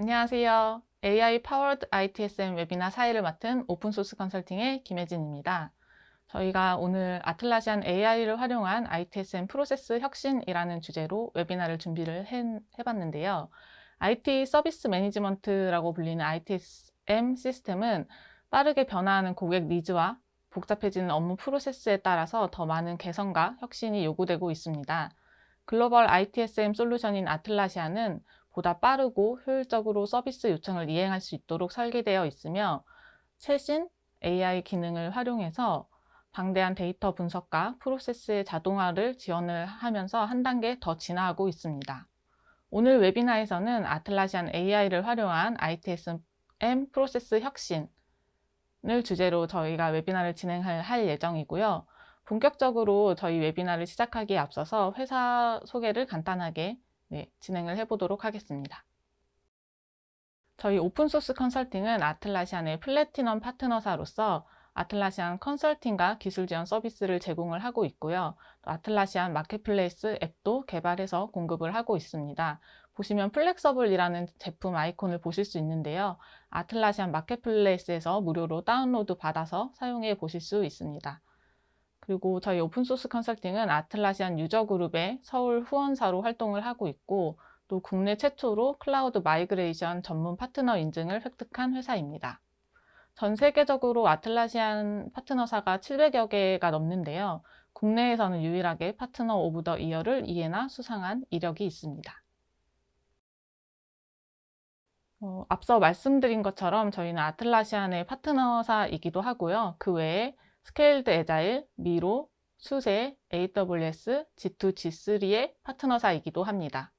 안녕하세요. AI Powered ITSM 웨비나 사회를 맡은 오픈소스 컨설팅의 김혜진입니다. 저희가 오늘 아틀라시안 AI를 활용한 ITSM 프로세스 혁신이라는 주제로 웨비나를 준비를 해봤는데요. IT 서비스 매니지먼트라고 불리는 ITSM 시스템은 빠르게 변화하는 고객 니즈와 복잡해지는 업무 프로세스에 따라서 더 많은 개선과 혁신이 요구되고 있습니다. 글로벌 ITSM 솔루션인 아틀라시안은 보다 빠르고 효율적으로 서비스 요청을 이행할 수 있도록 설계되어 있으며 최신 AI 기능을 활용해서 방대한 데이터 분석과 프로세스의 자동화를 지원을 하면서 한 단계 더 진화하고 있습니다. 오늘 웨비나에서는 아틀라시안 AI를 활용한 ITSM 프로세스 혁신을 주제로 저희가 웨비나를 진행할 예정이고요. 본격적으로 저희 웨비나를 시작하기에 앞서서 회사 소개를 간단하게 진행을 해보도록 하겠습니다. 저희 오픈소스 컨설팅은 아틀라시안의 플래티넘 파트너사로서 아틀라시안 컨설팅과 기술 지원 서비스를 제공을 하고 있고요. 또 아틀라시안 마켓플레이스 앱도 개발해서 공급을 하고 있습니다. 보시면 플렉서블이라는 제품 아이콘을 보실 수 있는데요. 아틀라시안 마켓플레이스에서 무료로 다운로드 받아서 사용해 보실 수 있습니다. 그리고 저희 오픈소스 컨설팅은 아틀라시안 유저그룹의 서울 후원사로 활동을 하고 있고 또 국내 최초로 클라우드 마이그레이션 전문 파트너 인증을 획득한 회사입니다. 전 세계적으로 아틀라시안 파트너사가 700여 개가 넘는데요. 국내에서는 유일하게 파트너 오브 더 이어를 2회나 수상한 이력이 있습니다. 앞서 말씀드린 것처럼 저희는 아틀라시안의 파트너사이기도 하고요. 그 외에 스케일드 에자일, 미로, 수세, AWS, G2, G3의 파트너사이기도 합니다.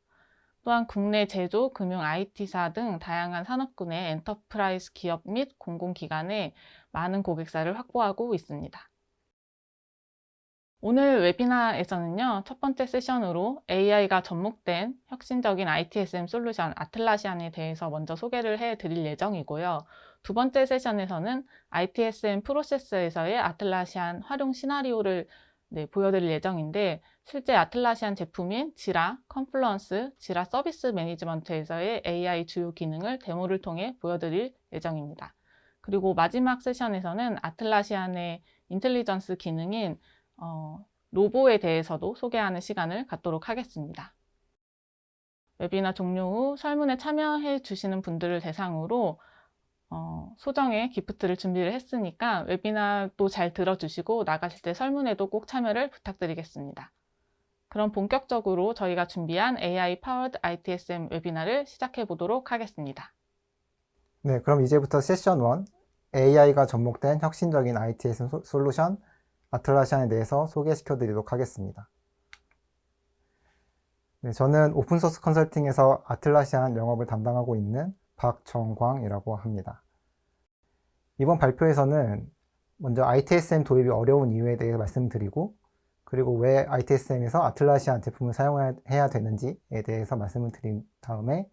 또한 국내 제조, 금융, IT사 등 다양한 산업군의 엔터프라이즈 기업 및 공공기관에 많은 고객사를 확보하고 있습니다. 오늘 웨비나에서는요, 첫 번째 세션으로 AI가 접목된 혁신적인 ITSM 솔루션 아틀라시안에 대해서 먼저 소개를 해드릴 예정이고요. 두 번째 세션에서는 ITSM 프로세스에서의 아틀라시안 활용 시나리오를 보여드릴 예정인데 실제 아틀라시안 제품인 지라, 컨플루언스, 지라 서비스 매니지먼트에서의 AI 주요 기능을 데모를 통해 보여드릴 예정입니다. 그리고 마지막 세션에서는 아틀라시안의 인텔리전스 기능인 로보에 대해서도 소개하는 시간을 갖도록 하겠습니다. 웨비나 종료 후 설문에 참여해 주시는 분들을 대상으로 소정의 기프트를 준비를 했으니까 웨비나도 잘 들어주시고 나가실 때 설문에도 꼭 참여를 부탁드리겠습니다. 그럼 본격적으로 저희가 준비한 AI Powered ITSM 웨비나를 시작해 보도록 하겠습니다. 네, 그럼 이제부터 세션 1, AI가 접목된 혁신적인 ITSM 솔루션 아틀라시안에 대해서 소개시켜 드리도록 하겠습니다. 네, 저는 오픈소스 컨설팅에서 아틀라시안 영업을 담당하고 있는 박정광이라고 합니다. 이번 발표에서는 먼저 ITSM 도입이 어려운 이유에 대해 말씀드리고 그리고 왜 ITSM에서 아틀라시안 제품을 사용해야 되는지에 대해서 말씀을 드린 다음에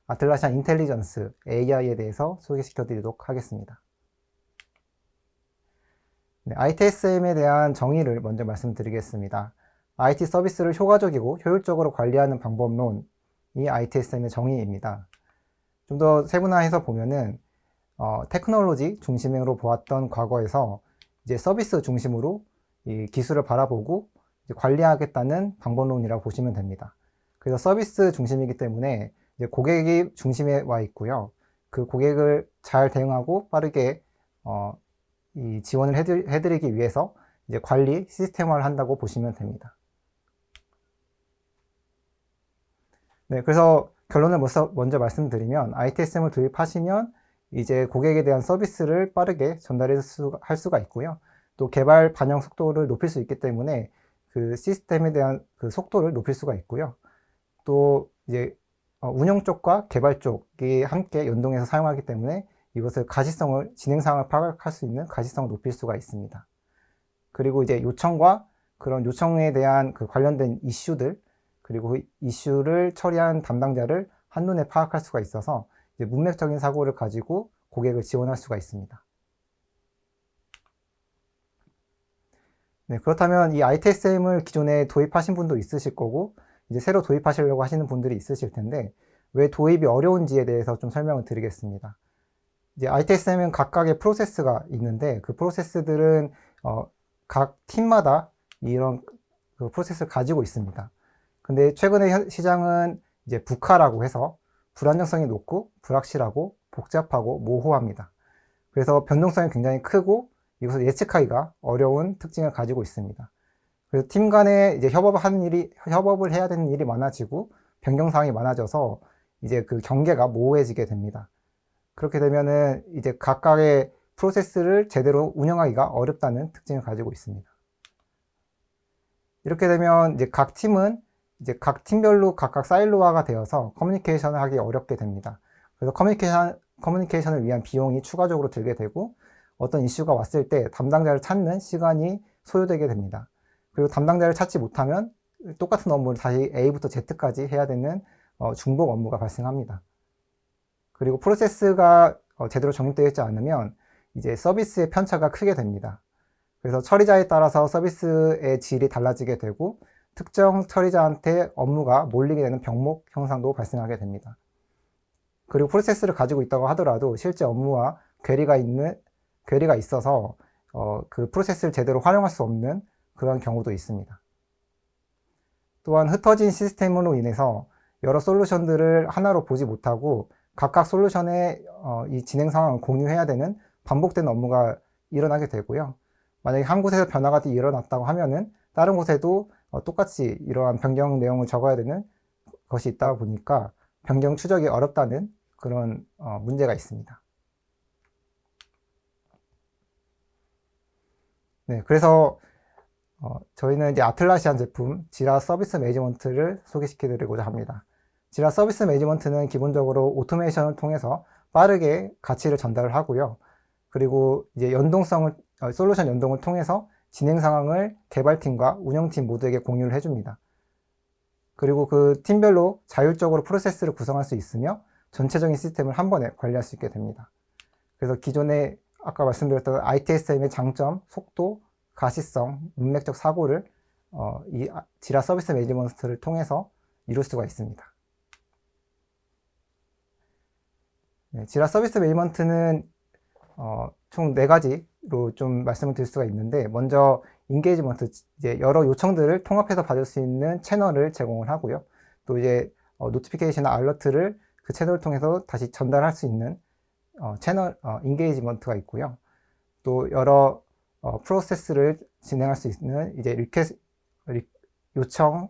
아틀라시안 인텔리전스 AI에 대해서 소개시켜 드리도록 하겠습니다. 네, ITSM에 대한 정의를 먼저 말씀드리겠습니다. IT 서비스를 효과적이고 효율적으로 관리하는 방법론이 ITSM의 정의입니다. 좀 더 세분화해서 보면은 테크놀로지 중심으로 보았던 과거에서 이제 서비스 중심으로 이 기술을 바라보고 관리하겠다는 방법론이라고 보시면 됩니다. 그래서 서비스 중심이기 때문에 이제 고객이 중심에 와 있고요. 그 고객을 잘 대응하고 빠르게 이 지원을 해드리기 위해서 이제 관리 시스템화를 한다고 보시면 됩니다. 네, 그래서 결론을 먼저 말씀드리면 ITSM을 도입하시면 이제 고객에 대한 서비스를 빠르게 전달할 수가 있고요. 또 개발 반영 속도를 높일 수 있기 때문에 그 시스템에 대한 그 속도를 높일 수가 있고요. 또 이제 운영 쪽과 개발 쪽이 함께 연동해서 사용하기 때문에 이것을 진행 상황을 파악할 수 있는 가시성을 높일 수가 있습니다. 그리고 이제 요청과 그런 요청에 대한 그 관련된 이슈들, 그리고 이슈를 처리한 담당자를 한눈에 파악할 수가 있어서 이제 문맥적인 사고를 가지고 고객을 지원할 수가 있습니다. 네, 그렇다면 이 ITSM을 기존에 도입하신 분도 있으실 거고 이제 새로 도입하시려고 하시는 분들이 있으실 텐데 왜 도입이 어려운지에 대해서 좀 설명을 드리겠습니다. 이제 ITSM은 각각의 프로세스가 있는데 그 프로세스들은 각 팀마다 이런 그 프로세스를 가지고 있습니다. 근데 최근에 시장은 이제 북화라고 해서 불안정성이 높고 불확실하고 복잡하고 모호합니다. 그래서 변동성이 굉장히 크고 이것을 예측하기가 어려운 특징을 가지고 있습니다. 그래서 팀 간에 이제 협업을 해야 되는 일이 많아지고 변경사항이 많아져서 이제 그 경계가 모호해지게 됩니다. 그렇게 되면은 이제 각각의 프로세스를 제대로 운영하기가 어렵다는 특징을 가지고 있습니다. 이렇게 되면 이제 각 팀은 이제 각 팀별로 각각 사일로화가 되어서 커뮤니케이션을 하기 어렵게 됩니다. 그래서 커뮤니케이션을 위한 비용이 추가적으로 들게 되고 어떤 이슈가 왔을 때 담당자를 찾는 시간이 소요되게 됩니다. 그리고 담당자를 찾지 못하면 똑같은 업무를 다시 A부터 Z까지 해야 되는 중복 업무가 발생합니다. 그리고 프로세스가 제대로 정립되어 있지 않으면 이제 서비스의 편차가 크게 됩니다. 그래서 처리자에 따라서 서비스의 질이 달라지게 되고 특정 처리자한테 업무가 몰리게 되는 병목 현상도 발생하게 됩니다. 그리고 프로세스를 가지고 있다고 하더라도 실제 업무와 괴리가 있어서 그 프로세스를 제대로 활용할 수 없는 그런 경우도 있습니다. 또한 흩어진 시스템으로 인해서 여러 솔루션들을 하나로 보지 못하고 각각 솔루션의 이 진행 상황을 공유해야 되는 반복되는 업무가 일어나게 되고요. 만약에 한 곳에서 변화가 일어났다고 하면은 다른 곳에도 똑같이 이러한 변경 내용을 적어야 되는 것이 있다 보니까 변경 추적이 어렵다는 그런 문제가 있습니다. 네, 그래서 저희는 이제 아틀라시안 제품 지라 서비스 매니지먼트를 소개시켜 드리고자 합니다. 지라 서비스 매니지먼트는 기본적으로 오토메이션을 통해서 빠르게 가치를 전달을 하고요. 그리고 이제 솔루션 연동을 통해서 진행 상황을 개발팀과 운영팀 모두에게 공유를 해줍니다. 그리고 그 팀별로 자율적으로 프로세스를 구성할 수 있으며 전체적인 시스템을 한 번에 관리할 수 있게 됩니다. 그래서 기존에 아까 말씀드렸던 ITSM의 장점, 속도, 가시성, 문맥적 사고를 이 지라 서비스 매니지먼트를 통해서 이룰 수가 있습니다. 네, 지라 서비스 매니지먼트는 총 4가지로 좀 말씀을 드릴 수가 있는데 먼저 인게이지먼트, 이제 여러 요청들을 통합해서 받을 수 있는 채널을 제공을 하고요. 또 이제 노티피케이션이나 알러트를 그 채널을 통해서 다시 전달할 수 있는 채널 인게이지먼트가 있고요. 또 여러 프로세스를 진행할 수 있는 이제 요청,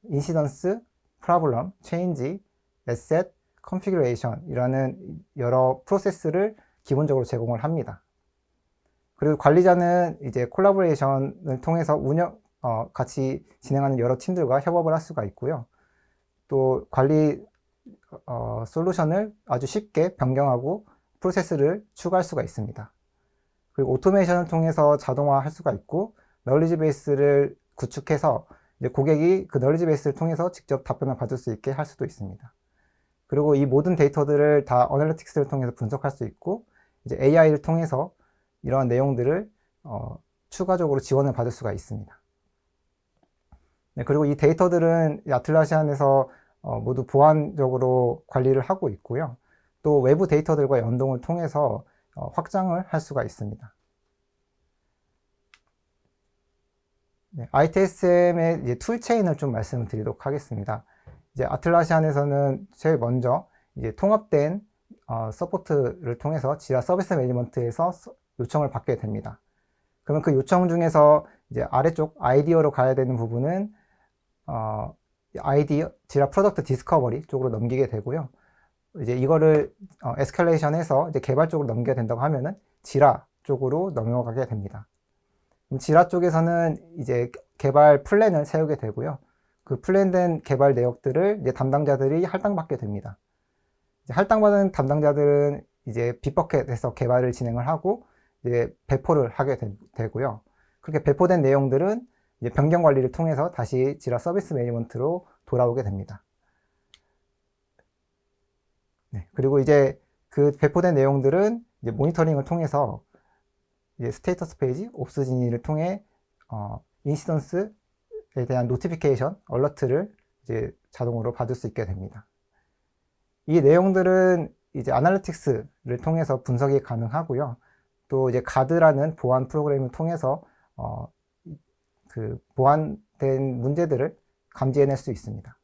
인시던스, 프로블럼, 체인지, 에셋, 컨피규레이션이라는 여러 프로세스를 기본적으로 제공을 합니다. 그리고 관리자는 이제 콜라보레이션을 통해서 같이 진행하는 여러 팀들과 협업을 할 수가 있고요. 또 관리 솔루션을 아주 쉽게 변경하고 프로세스를 추가할 수가 있습니다. 그리고 오토메이션을 통해서 자동화할 수가 있고 널리지 베이스를 구축해서 이제 고객이 그 널리지 베이스를 통해서 직접 답변을 받을 수 있게 할 수도 있습니다. 그리고 이 모든 데이터들을 다 어널리틱스를 통해서 분석할 수 있고 이제 AI를 통해서 이러한 내용들을 추가적으로 지원을 받을 수가 있습니다. 네, 그리고 이 데이터들은 아틀라시안에서 모두 보안적으로 관리를 하고 있고요. 또 외부 데이터들과 연동을 통해서 확장을 할 수가 있습니다. 네, ITSM의 이제 툴체인을 좀 말씀을 드리도록 하겠습니다. 이제 아틀라시안에서는 제일 먼저 이제 통합된 서포트를 통해서 지라 서비스 매니지먼트에서 요청을 받게 됩니다. 그러면 그 요청 중에서 이제 아래쪽 아이디어로 가야 되는 부분은 지라 프로덕트 디스커버리 쪽으로 넘기게 되고요. 이제 이거를 에스컬레이션해서 이제 개발 쪽으로 넘겨야 된다고 하면은 지라 쪽으로 넘어가게 됩니다. 그럼 지라 쪽에서는 이제 개발 플랜을 세우게 되고요. 그 플랜된 개발 내역들을 이제 담당자들이 할당받게 됩니다. 이제 할당받은 담당자들은 이제 빅버켓에서 개발을 진행을 하고 이제 배포를 하게 되고요. 그렇게 배포된 내용들은 이제 변경 관리를 통해서 다시 지라 서비스 매니지먼트로 돌아오게 됩니다. 네, 그리고 이제 그 배포된 내용들은 이제 모니터링을 통해서 이제 스테이터스 페이지, 옵스 진위를 통해 인시던스에 대한 노티피케이션, 얼러트를 이제 자동으로 받을 수 있게 됩니다. 이 내용들은 이제 아날리틱스를 통해서 분석이 가능하고요. 또 이제 가드라는 보안 프로그램을 통해서 그 보완된 문제들을 감지해낼 수 있습니다.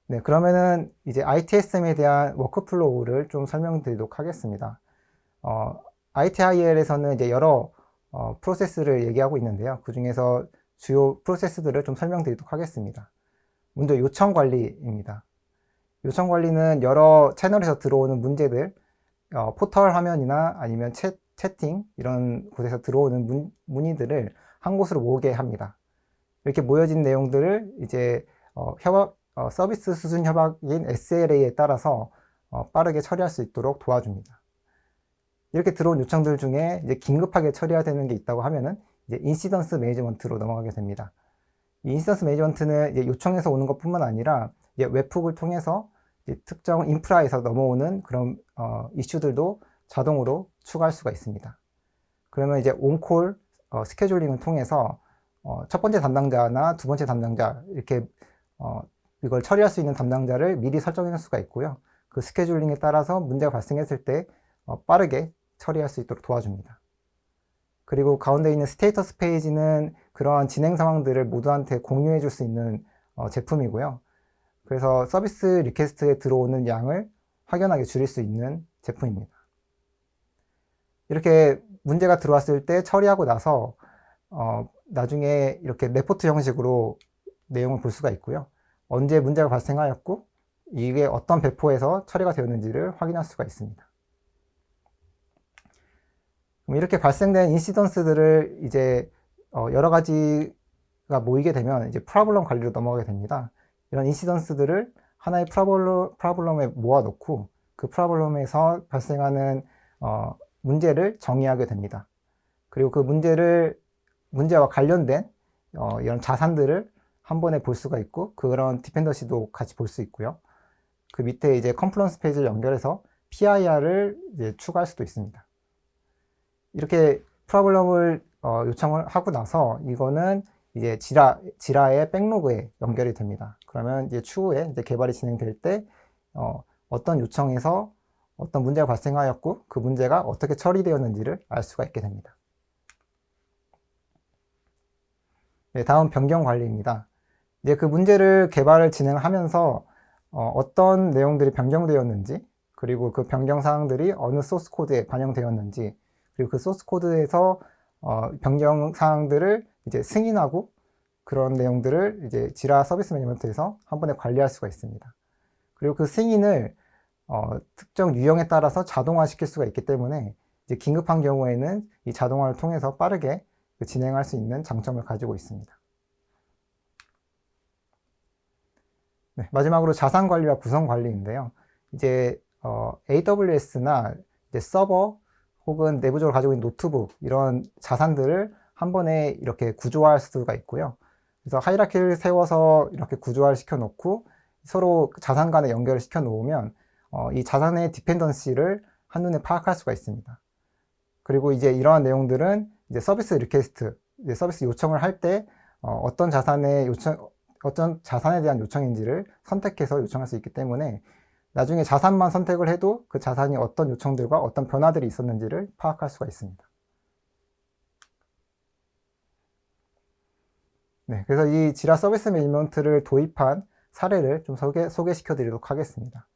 네, 그러면은 이제 ITSM에 대한 워크플로우를 좀 설명드리도록 하겠습니다. ITIL에서는 이제 여러 프로세스를 얘기하고 있는데요. 그 중에서 주요 프로세스들을 좀 설명드리도록 하겠습니다. 먼저 요청 관리입니다. 요청 관리는 여러 채널에서 들어오는 문제들, 포털 화면이나 아니면 채팅 이런 곳에서 들어오는 문의들을 한 곳으로 모으게 합니다. 이렇게 모여진 내용들을 이제 서비스 수준 협약인 SLA에 따라서 빠르게 처리할 수 있도록 도와줍니다. 이렇게 들어온 요청들 중에 이제 긴급하게 처리해야 되는 게 있다고 하면은 이제 인시던스 매니지먼트로 넘어가게 됩니다. 이 인시던스 매니지먼트는 이제 요청에서 오는 것뿐만 아니라 이제 웹훅을 통해서 이제 특정 인프라에서 넘어오는 그런 이슈들도 자동으로 추가할 수가 있습니다. 그러면 이제 온콜 스케줄링을 통해서 첫 번째 담당자나 두 번째 담당자 이렇게 이걸 처리할 수 있는 담당자를 미리 설정해 놓을 수가 있고요. 그 스케줄링에 따라서 문제가 발생했을 때 빠르게 처리할 수 있도록 도와줍니다. 그리고 가운데 있는 스테이터스 페이지는 그러한 진행 상황들을 모두한테 공유해 줄 수 있는 제품이고요. 그래서 서비스 리퀘스트에 들어오는 양을 확연하게 줄일 수 있는 제품입니다. 이렇게 문제가 들어왔을 때 처리하고 나서 나중에 이렇게 레포트 형식으로 내용을 볼 수가 있고요. 언제 문제가 발생하였고 이게 어떤 배포에서 처리가 되었는지를 확인할 수가 있습니다. 그럼 이렇게 발생된 인시던스들을 이제 여러 가지가 모이게 되면 이제 프로블럼 관리로 넘어가게 됩니다. 이런 인시던스들을 하나의 프로블럼에 모아놓고 그 프로블럼에서 발생하는 문제를 정의하게 됩니다. 그리고 그 문제와 관련된 이런 자산들을 한 번에 볼 수가 있고 그런 디펜던시도 같이 볼 수 있고요. 그 밑에 이제 컴플런스 페이지를 연결해서 PIR을 이제 추가할 수도 있습니다. 이렇게 프로블럼을 요청을 하고 나서 이거는 이제 지라의 백로그에 연결이 됩니다. 그러면 이제 추후에 이제 개발이 진행될 때 어떤 요청에서 어떤 문제가 발생하였고 그 문제가 어떻게 처리되었는지를 알 수가 있게 됩니다. 네, 다음 변경 관리입니다. 이제 그 문제를 개발을 진행하면서 어떤 내용들이 변경되었는지 그리고 그 변경 사항들이 어느 소스 코드에 반영되었는지 그리고 그 소스 코드에서 변경 사항들을 이제 승인하고 그런 내용들을 이제 지라 서비스 매니지먼트에서 한 번에 관리할 수가 있습니다. 그리고 그 승인을 특정 유형에 따라서 자동화 시킬 수가 있기 때문에 이제 긴급한 경우에는 이 자동화를 통해서 빠르게 진행할 수 있는 장점을 가지고 있습니다. 네, 마지막으로 자산 관리와 구성 관리인데요. 이제 AWS나 이제 서버 혹은 내부적으로 가지고 있는 노트북 이런 자산들을 한 번에 이렇게 구조화할 수가 있고요. 그래서 하이라키를 세워서 이렇게 구조화를 시켜 놓고 서로 자산 간에 연결을 시켜 놓으면 이 자산의 디펜던시를 한눈에 파악할 수가 있습니다. 그리고 이제 이러한 내용들은 이제 서비스 리퀘스트, 서비스 요청을 할 때 어떤 자산에 대한 요청인지를 선택해서 요청할 수 있기 때문에 나중에 자산만 선택을 해도 그 자산이 어떤 요청들과 어떤 변화들이 있었는지를 파악할 수가 있습니다. 네, 그래서 이 지라 서비스 매니지먼트를 도입한 사례를 좀 소개시켜 드리도록 하겠습니다.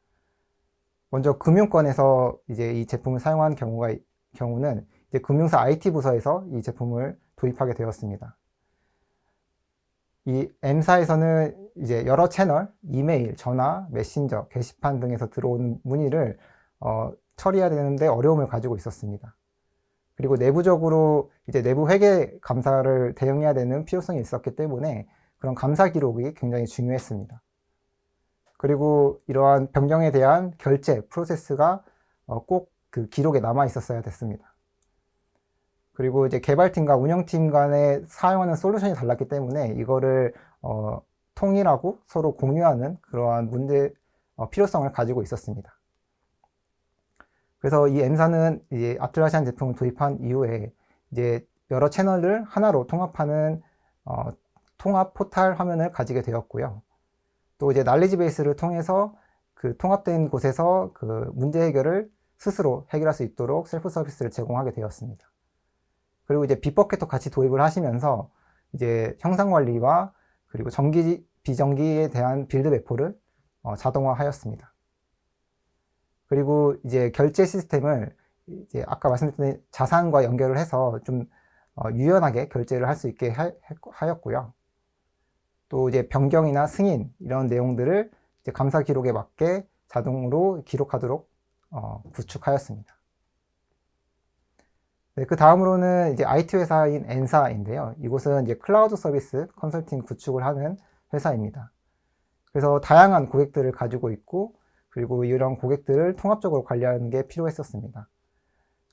먼저 금융권에서 이제 이 제품을 사용한 경우는 이제 금융사 IT 부서에서 이 제품을 도입하게 되었습니다. 이 M사에서는 이제 여러 채널, 이메일, 전화, 메신저, 게시판 등에서 들어오는 문의를 처리해야 되는데 어려움을 가지고 있었습니다. 그리고 내부적으로 이제 내부 회계 감사를 대응해야 되는 필요성이 있었기 때문에 그런 감사 기록이 굉장히 중요했습니다. 그리고 이러한 변경에 대한 결제 프로세스가 꼭 그 기록에 남아 있었어야 됐습니다. 그리고 이제 개발팀과 운영팀 간에 사용하는 솔루션이 달랐기 때문에 이거를 통일하고 서로 공유하는 그러한 필요성을 가지고 있었습니다. 그래서 이 M사는 이제 아틀라시안 제품을 도입한 이후에 이제 여러 채널을 하나로 통합하는 통합 포탈 화면을 가지게 되었고요. 또 이제 날리지 베이스를 통해서 그 통합된 곳에서 그 문제 해결을 스스로 해결할 수 있도록 셀프 서비스를 제공하게 되었습니다. 그리고 이제 빅버켓도 같이 도입을 하시면서 이제 형상 관리와 그리고 정기, 비정기에 대한 빌드 배포를 자동화하였습니다. 그리고 이제 결제 시스템을 이제 아까 말씀드린 자산과 연결을 해서 좀 유연하게 결제를 할 수 있게 하였고요. 또 이제 변경이나 승인 이런 내용들을 이제 감사 기록에 맞게 자동으로 기록하도록 구축하였습니다. 네, 그 다음으로는 이제 IT 회사인 N사인데요. 이곳은 이제 클라우드 서비스 컨설팅 구축을 하는 회사입니다. 그래서 다양한 고객들을 가지고 있고, 그리고 이런 고객들을 통합적으로 관리하는 게 필요했었습니다.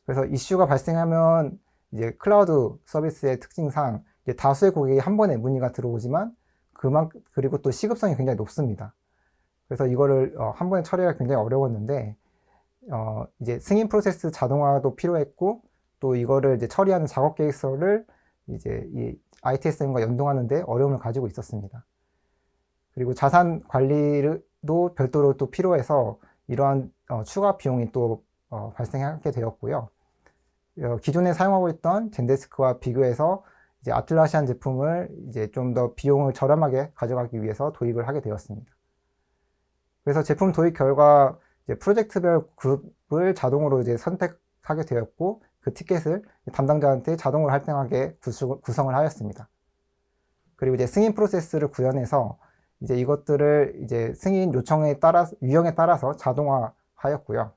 그래서 이슈가 발생하면 이제 클라우드 서비스의 특징상 이제 다수의 고객이 한 번에 문의가 들어오지만 그리고 또 시급성이 굉장히 높습니다. 그래서 이거를 한 번에 처리하기가 굉장히 어려웠는데 이제 승인 프로세스 자동화도 필요했고, 또 이거를 이제 처리하는 작업 계획서를 이제 이 ITSM과 연동하는데 어려움을 가지고 있었습니다. 그리고 자산 관리도 별도로 또 필요해서 이러한 추가 비용이 또 발생하게 되었고요. 기존에 사용하고 있던 젠데스크와 비교해서 이제 아틀라시안 제품을 이제 좀 더 비용을 저렴하게 가져가기 위해서 도입을 하게 되었습니다. 그래서 제품 도입 결과 이제 프로젝트별 그룹을 자동으로 이제 선택하게 되었고, 그 티켓을 담당자한테 자동으로 할당하게 구성을 하였습니다. 그리고 이제 승인 프로세스를 구현해서 이제 이것들을 이제 승인 요청에 따라 유형에 따라서 자동화하였고요.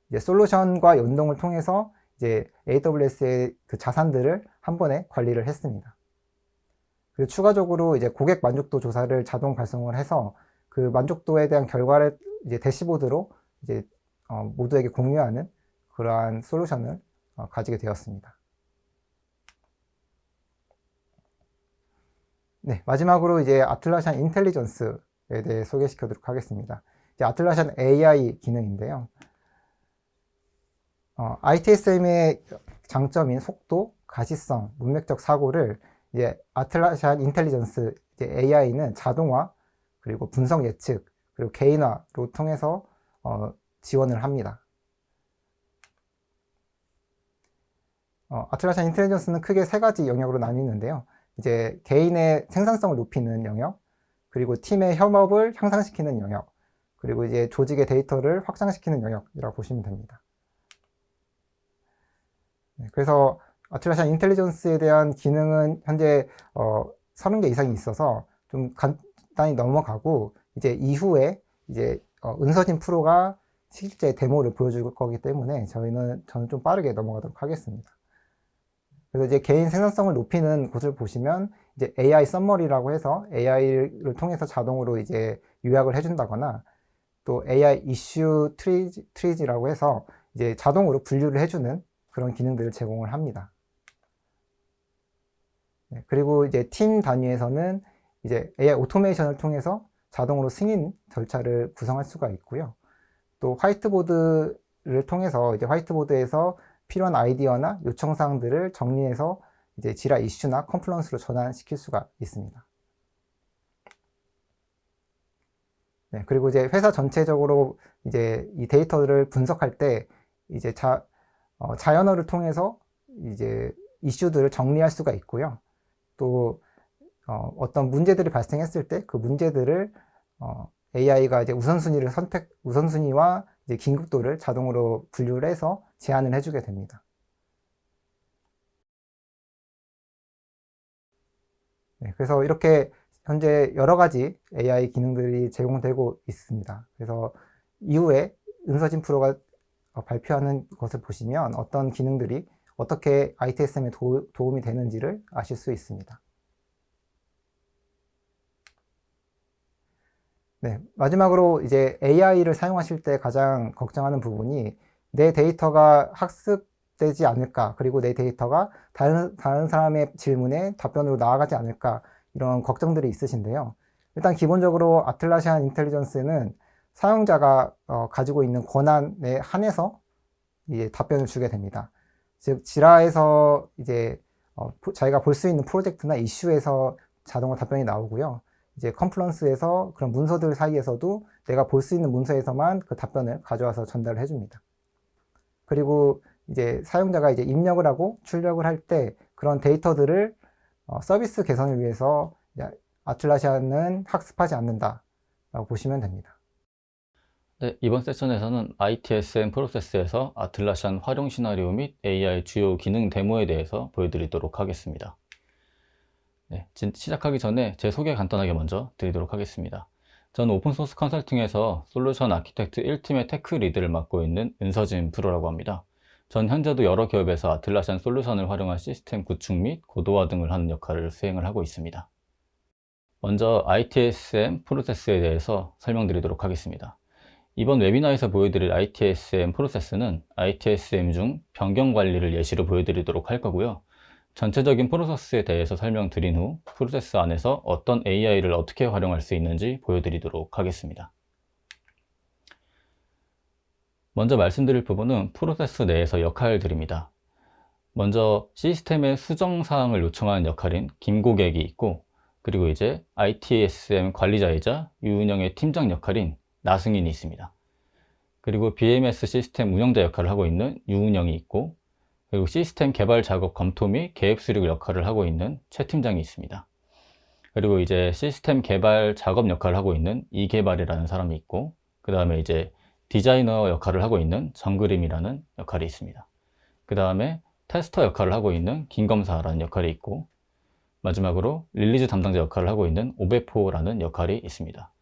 이제 솔루션과 연동을 통해서 이제 AWS의 그 자산들을 한 번에 관리를 했습니다. 그리고 추가적으로 이제 고객 만족도 조사를 자동 발송을 해서 그 만족도에 대한 결과를 이제 대시보드로 이제 모두에게 공유하는 그러한 솔루션을 가지게 되었습니다. 네, 마지막으로 이제 아틀라시안 인텔리전스에 대해 소개시켜 드리도록 하겠습니다. 이제 아틀라시안 AI 기능인데요. ITSM의 장점인 속도, 가시성, 문맥적 사고를 이제 아틀라시안 인텔리전스 AI는 자동화, 그리고 분석 예측, 그리고 개인화로 통해서 지원을 합니다. 아틀라시안 인텔리전스는 크게 세 가지 영역으로 나뉘는데요. 이제 개인의 생산성을 높이는 영역, 그리고 팀의 협업을 향상시키는 영역, 그리고 이제 조직의 데이터를 확장시키는 영역이라고 보시면 됩니다. 네, 그래서 아틀라시안 인텔리전스에 대한 기능은 현재 30개 이상이 있어서 좀 간단히 넘어가고, 이제 이후에 이제 은서진 프로가 실제 데모를 보여줄 거기 때문에 저는 좀 빠르게 넘어가도록 하겠습니다. 그래서 이제 개인 생산성을 높이는 곳을 보시면 이제 AI 썸머리라고 해서 AI를 통해서 자동으로 이제 요약을 해준다거나, 또 AI 이슈 트리지라고 해서 이제 자동으로 분류를 해주는 그런 기능들을 제공을 합니다. 네, 그리고 이제 팀 단위에서는 이제 AI 오토메이션을 통해서 자동으로 승인 절차를 구성할 수가 있고요. 또 화이트보드를 통해서 이제 화이트보드에서 필요한 아이디어나 요청사항들을 정리해서 이제 지라 이슈나 컴플런스로 전환시킬 수가 있습니다. 네, 그리고 이제 회사 전체적으로 이제 이 데이터를 분석할 때 이제 자연어를 통해서 이제 이슈들을 정리할 수가 있고요. 또 어떤 문제들이 발생했을 때 그 문제들을 AI가 이제 우선순위와 이제 긴급도를 자동으로 분류를 해서 제안을 해주게 됩니다. 네, 그래서 이렇게 현재 여러 가지 AI 기능들이 제공되고 있습니다. 그래서 이후에 은서진 프로가 발표하는 것을 보시면 어떤 기능들이 어떻게 ITSM에 도움이 되는지를 아실 수 있습니다. 네, 마지막으로 이제 AI를 사용하실 때 가장 걱정하는 부분이 내 데이터가 학습되지 않을까, 그리고 내 데이터가 다른 사람의 질문에 답변으로 나아가지 않을까, 이런 걱정들이 있으신데요. 일단 기본적으로 아틀라시안 인텔리전스는 사용자가 가지고 있는 권한에 한해서 이제 답변을 주게 됩니다. 즉, 지라에서 이제 자기가 볼 수 있는 프로젝트나 이슈에서 자동으로 답변이 나오고요. 이제 컨플런스에서 그런 문서들 사이에서도 내가 볼 수 있는 문서에서만 그 답변을 가져와서 전달을 해줍니다. 그리고 이제 사용자가 이제 입력을 하고 출력을 할 때 그런 데이터들을 서비스 개선을 위해서 아틀라시안은 학습하지 않는다라고 보시면 됩니다. 네, 이번 세션에서는 ITSM 프로세스에서 아틀라시안 활용 시나리오 및 AI 주요 기능 데모에 대해서 보여드리도록 하겠습니다. 네, 시작하기 전에 제 소개 간단하게 먼저 드리도록 하겠습니다. 저는 오픈소스 컨설팅에서 솔루션 아키텍트 1팀의 테크 리드를 맡고 있는 은서진 프로라고 합니다. 전 현재도 여러 기업에서 아틀라시안 솔루션을 활용한 시스템 구축 및 고도화 등을 하는 역할을 수행을 하고 있습니다. 먼저 ITSM 프로세스에 대해서 설명드리도록 하겠습니다. 이번 웨비나에서 보여드릴 ITSM 프로세스는 ITSM 중 변경 관리를 예시로 보여드리도록 할 거고요. 전체적인 프로세스에 대해서 설명드린 후 프로세스 안에서 어떤 AI를 어떻게 활용할 수 있는지 보여드리도록 하겠습니다. 먼저 말씀드릴 부분은 프로세스 내에서 역할들입니다. 먼저 시스템의 수정사항을 요청하는 역할인 김고객이 있고, 그리고 이제 ITSM 관리자이자 유운영의 팀장 역할인 나승인이 있습니다. 그리고 BMS 시스템 운영자 역할을 하고 있는 유운영이 있고, 그리고 시스템 개발 작업 검토 및 계획 수립 역할을 하고 있는 최 팀장이 있습니다. 그리고 이제 시스템 개발 작업 역할을 하고 있는 이개발이라는 사람이 있고, 그 다음에 이제 디자이너 역할을 하고 있는 정그림이라는 역할이 있습니다. 그 다음에 테스터 역할을 하고 있는 김검사라는 역할이 있고, 마지막으로 릴리즈 담당자 역할을 하고 있는 오베포라는 역할이 있습니다.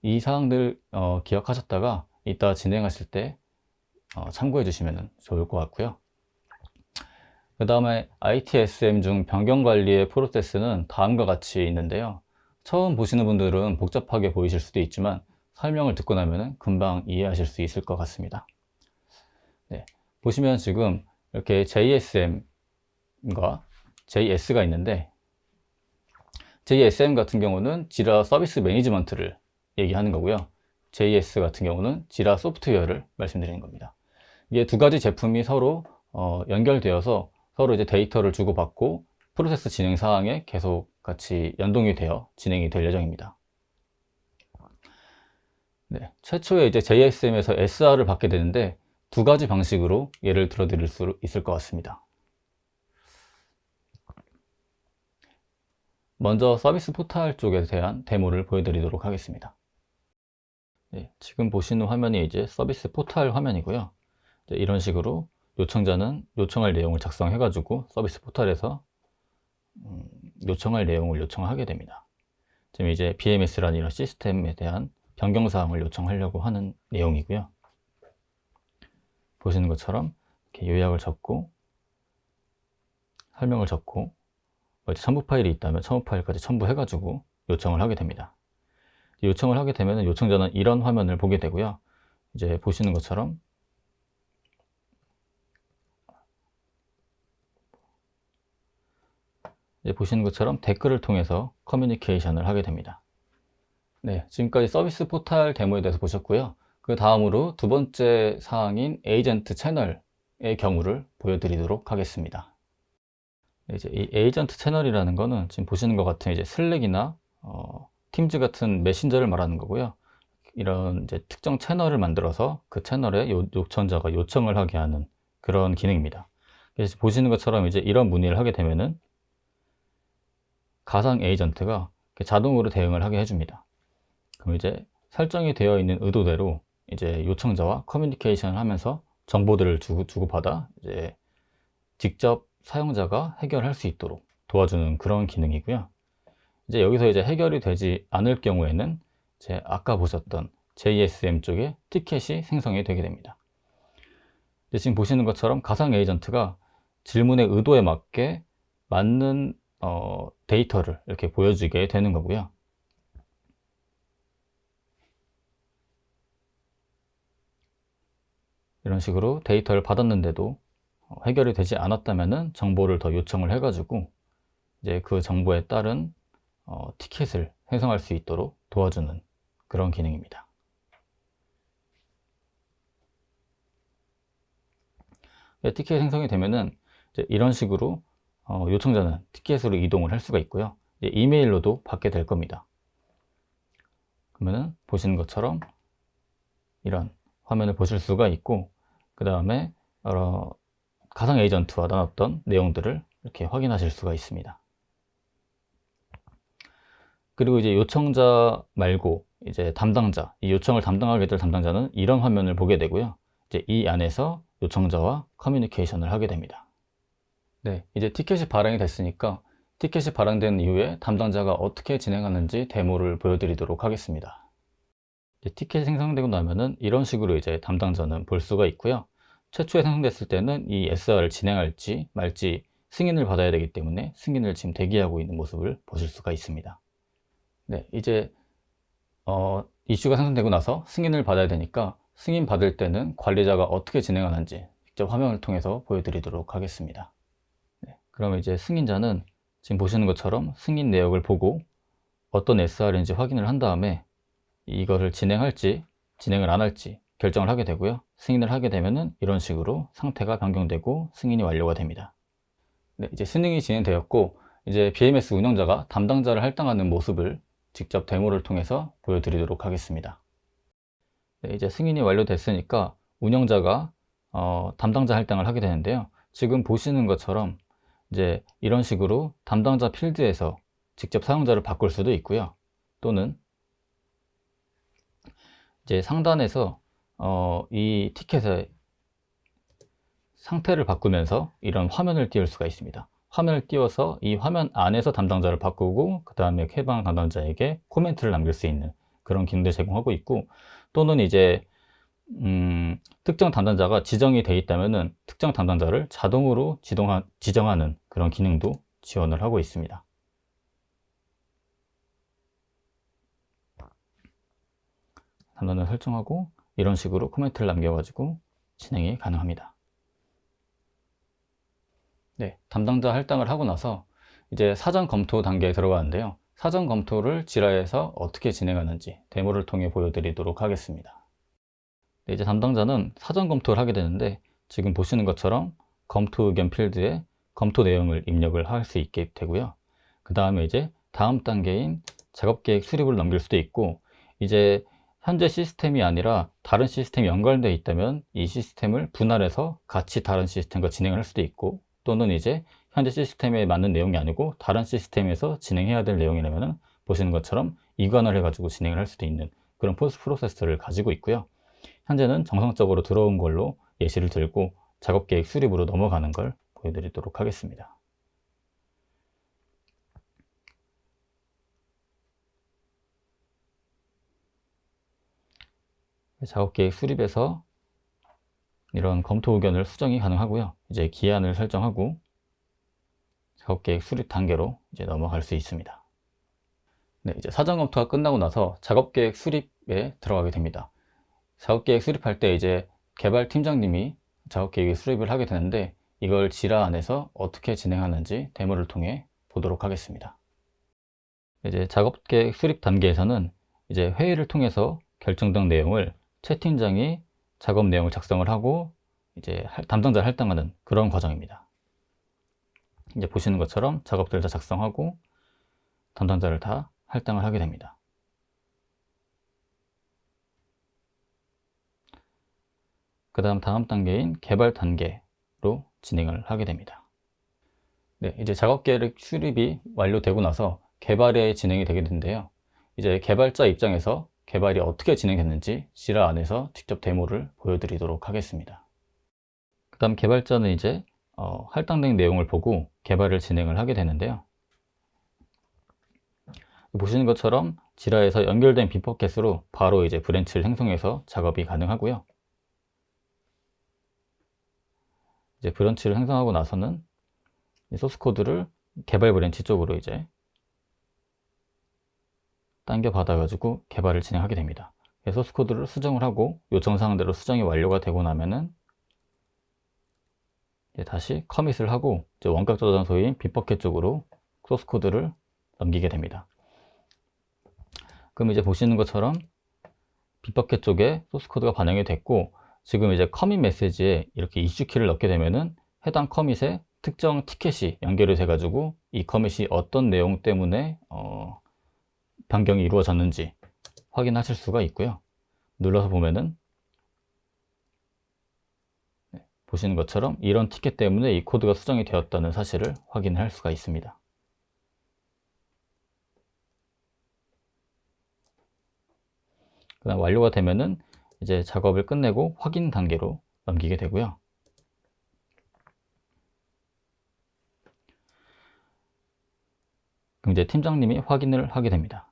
이 사항들 기억하셨다가 이따 진행하실 때 참고해 주시면 좋을 것 같고요. 그 다음에 ITSM 중 변경 관리의 프로세스는 다음과 같이 있는데요. 처음 보시는 분들은 복잡하게 보이실 수도 있지만 설명을 듣고 나면 금방 이해하실 수 있을 것 같습니다. 네, 보시면 지금 이렇게 JSM과 JS가 있는데, JSM 같은 경우는 지라 서비스 매니지먼트를 얘기하는 거고요. JS 같은 경우는 지라 소프트웨어를 말씀드리는 겁니다. 이게 두 가지 제품이 서로 연결되어서 서로 이제 데이터를 주고받고 프로세스 진행 사항에 계속 같이 연동이 되어 진행이 될 예정입니다. 네, 최초에 이제 JSM에서 SR을 받게 되는데 두 가지 방식으로 예를 들어 드릴 수 있을 것 같습니다. 먼저 서비스 포탈 쪽에 대한 데모를 보여드리도록 하겠습니다. 네, 지금 보시는 화면이 이제 서비스 포탈 화면이고요. 이런 식으로 요청자는 요청할 내용을 작성해가지고 서비스 포탈에서 요청할 내용을 요청하게 됩니다. 지금 이제 BMS라는 이런 시스템에 대한 변경사항을 요청하려고 하는 내용이고요. 보시는 것처럼 이렇게 요약을 적고 설명을 적고 첨부 파일이 있다면 첨부 파일까지 첨부해가지고 요청을 하게 됩니다. 요청을 하게 되면 요청자는 이런 화면을 보게 되고요. 이제 보시는 것처럼 댓글을 통해서 커뮤니케이션을 하게 됩니다. 네, 지금까지 서비스 포탈 데모에 대해서 보셨고요. 그 다음으로 두 번째 사항인 에이전트 채널의 경우를 보여드리도록 하겠습니다. 이제 이 에이전트 채널이라는 거는 지금 보시는 것 같은 이제 슬랙이나 팀즈 같은 메신저를 말하는 거고요. 이런 이제 특정 채널을 만들어서 그 채널에 요청자가 요청을 하게 하는 그런 기능입니다. 그래서 보시는 것처럼 이제 이런 문의를 하게 되면은 가상 에이전트가 자동으로 대응을 하게 해줍니다. 그럼 이제 설정이 되어 있는 의도대로 이제 요청자와 커뮤니케이션을 하면서 정보들을 주고받아 이제 직접 사용자가 해결할 수 있도록 도와주는 그런 기능이고요. 이제 여기서 이제 해결이 되지 않을 경우에는 아까 보셨던 JSM 쪽에 티켓이 생성이 되게 됩니다. 지금 보시는 것처럼 가상 에이전트가 질문의 의도에 맞게 맞는 데이터를 이렇게 보여주게 되는 거고요. 이런 식으로 데이터를 받았는데도 해결이 되지 않았다면은 정보를 더 요청을 해가지고 이제 그 정보에 따른 티켓을 생성할 수 있도록 도와주는 그런 기능입니다. 티켓 생성이 되면은 이제 이런 식으로 요청자는 티켓으로 이동을 할 수가 있고요. 이메일로도 받게 될 겁니다. 그러면은 보시는 것처럼 이런 화면을 보실 수가 있고, 그 다음에 가상 에이전트와 나눴던 내용들을 이렇게 확인하실 수가 있습니다. 그리고 이제 요청자 말고 이제 담당자, 이 요청을 담당하게 될 담당자는 이런 화면을 보게 되고요. 이제 이 안에서 요청자와 커뮤니케이션을 하게 됩니다. 네, 이제 티켓이 발행이 됐으니까 티켓이 발행된 이후에 담당자가 어떻게 진행하는지 데모를 보여드리도록 하겠습니다. 이제 티켓이 생성되고 나면은 이런 식으로 이제 담당자는 볼 수가 있고요. 최초에 생성됐을 때는 이 SR을 진행할지 말지 승인을 받아야 되기 때문에 승인을 지금 대기하고 있는 모습을 보실 수가 있습니다. 네, 이제 이슈가 생성되고 나서 승인을 받아야 되니까 승인 받을 때는 관리자가 어떻게 진행하는지 직접 화면을 통해서 보여드리도록 하겠습니다. 네, 그러면 이제 승인자는 지금 보시는 것처럼 승인 내역을 보고 어떤 SR인지 확인을 한 다음에 이거를 진행할지 진행을 안 할지 결정을 하게 되고요. 승인을 하게 되면은 이런 식으로 상태가 변경되고 승인이 완료가 됩니다. 네, 이제 승인이 진행되었고 이제 BMS 운영자가 담당자를 할당하는 모습을 직접 데모를 통해서 보여드리도록 하겠습니다. 네, 이제 승인이 완료됐으니까 운영자가 담당자 할당을 하게 되는데요. 지금 보시는 것처럼 이제 이런 식으로 담당자 필드에서 직접 사용자를 바꿀 수도 있고요. 또는 이제 상단에서 이 티켓의 상태를 바꾸면서 이런 화면을 띄울 수가 있습니다. 화면을 띄워서 이 화면 안에서 담당자를 바꾸고 그 다음에 해당 담당자에게 코멘트를 남길 수 있는 그런 기능을 제공하고 있고, 또는 이제 특정 담당자가 지정이 되어 있다면은 특정 담당자를 자동으로 지정하는 그런 기능도 지원을 하고 있습니다. 담당자 설정하고 이런 식으로 코멘트를 남겨가지고 진행이 가능합니다. 네, 담당자 할당을 하고 나서 이제 사전 검토 단계에 들어가는데요. 사전 검토를 지라에서 어떻게 진행하는지 데모를 통해 보여드리도록 하겠습니다. 네, 이제 담당자는 사전 검토를 하게 되는데 지금 보시는 것처럼 검토 의견 필드에 검토 내용을 입력을 할 수 있게 되고요. 그 다음에 이제 다음 단계인 작업 계획 수립을 넘길 수도 있고, 이제 현재 시스템이 아니라 다른 시스템이 연결되어 있다면 이 시스템을 분할해서 같이 다른 시스템과 진행을 할 수도 있고, 또는 이제 현재 시스템에 맞는 내용이 아니고 다른 시스템에서 진행해야 될 내용이라면 보시는 것처럼 이관을 해가지고 진행을 할 수도 있는 그런 포스트 프로세스를 가지고 있고요. 현재는 정상적으로 들어온 걸로 예시를 들고 작업 계획 수립으로 넘어가는 걸 보여드리도록 하겠습니다. 작업 계획 수립에서 이런 검토 의견을 수정이 가능하고요. 이제 기한을 설정하고 작업 계획 수립 단계로 이제 넘어갈 수 있습니다. 네, 이제 사전 검토가 끝나고 나서 작업 계획 수립에 들어가게 됩니다. 작업 계획 수립할 때 이제 개발 팀장님이 작업 계획 수립을 하게 되는데 이걸 지라 안에서 어떻게 진행하는지 데모를 통해 보도록 하겠습니다. 이제 작업 계획 수립 단계에서는 이제 회의를 통해서 결정된 내용을 최 팀장이 작업 내용을 작성을 하고 이제 담당자를 할당하는 그런 과정입니다. 이제 보시는 것처럼 작업들을 다 작성하고 담당자를 다 할당을 하게 됩니다. 그 다음 단계인 개발 단계로 진행을 하게 됩니다. 네, 이제 작업 계획 수립이 완료되고 나서 개발이 진행이 되게 되는데요. 이제 개발자 입장에서 개발이 어떻게 진행됐는지 지라 안에서 직접 데모를 보여드리도록 하겠습니다. 그 다음 개발자는 이제 할당된 내용을 보고 개발을 진행을 하게 되는데요. 보시는 것처럼 지라에서 연결된 빅버켓으로 바로 이제 브랜치를 생성해서 작업이 가능하고요. 이제 브랜치를 생성하고 나서는 소스 코드를 개발 브랜치 쪽으로 이제 당겨 받아가지고 개발을 진행하게 됩니다. 소스 코드를 수정을 하고 요청사항대로 수정이 완료가 되고 나면은 이제 다시 커밋을 하고 이제 원격 저장소인 빅버켓 쪽으로 소스 코드를 넘기게 됩니다. 그럼 이제 보시는 것처럼 빅버켓 쪽에 소스 코드가 반영이 됐고, 지금 이제 커밋 메시지에 이렇게 이슈 키를 넣게 되면은 해당 커밋에 특정 티켓이 연결이 돼가지고 이 커밋이 어떤 내용 때문에 변경이 이루어졌는지 확인하실 수가 있고요. 눌러서 보면은 보시는 것처럼 이런 티켓 때문에 이 코드가 수정이 되었다는 사실을 확인할 수가 있습니다. 그다음 완료가 되면은 이제 작업을 끝내고 확인 단계로 넘기게 되고요. 그럼 이제 팀장님이 확인을 하게 됩니다.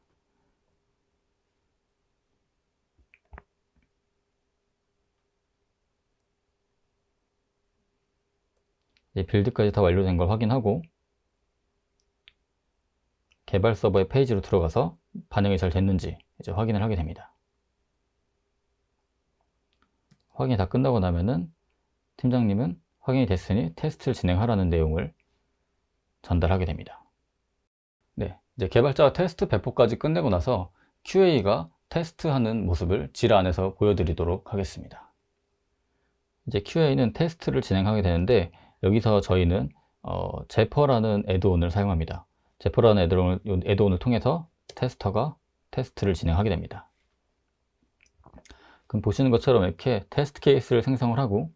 이제 빌드까지 다 완료된 걸 확인하고 개발 서버의 페이지로 들어가서 반영이 잘 됐는지 이제 확인을 하게 됩니다. 확인이 다 끝나고 나면은 팀장님은 확인이 됐으니 테스트를 진행하라는 내용을 전달하게 됩니다. 네, 이제 개발자가 테스트 배포까지 끝내고 나서 QA가 테스트하는 모습을 지라 안에서 보여드리도록 하겠습니다. 이제 QA는 테스트를 진행하게 되는데 여기서 저희는 제퍼라는 애드온을 사용합니다. 제퍼라는 애드온을 통해서 테스터가 테스트를 진행하게 됩니다. 그럼 보시는 것처럼 이렇게 테스트 케이스를 생성을 하고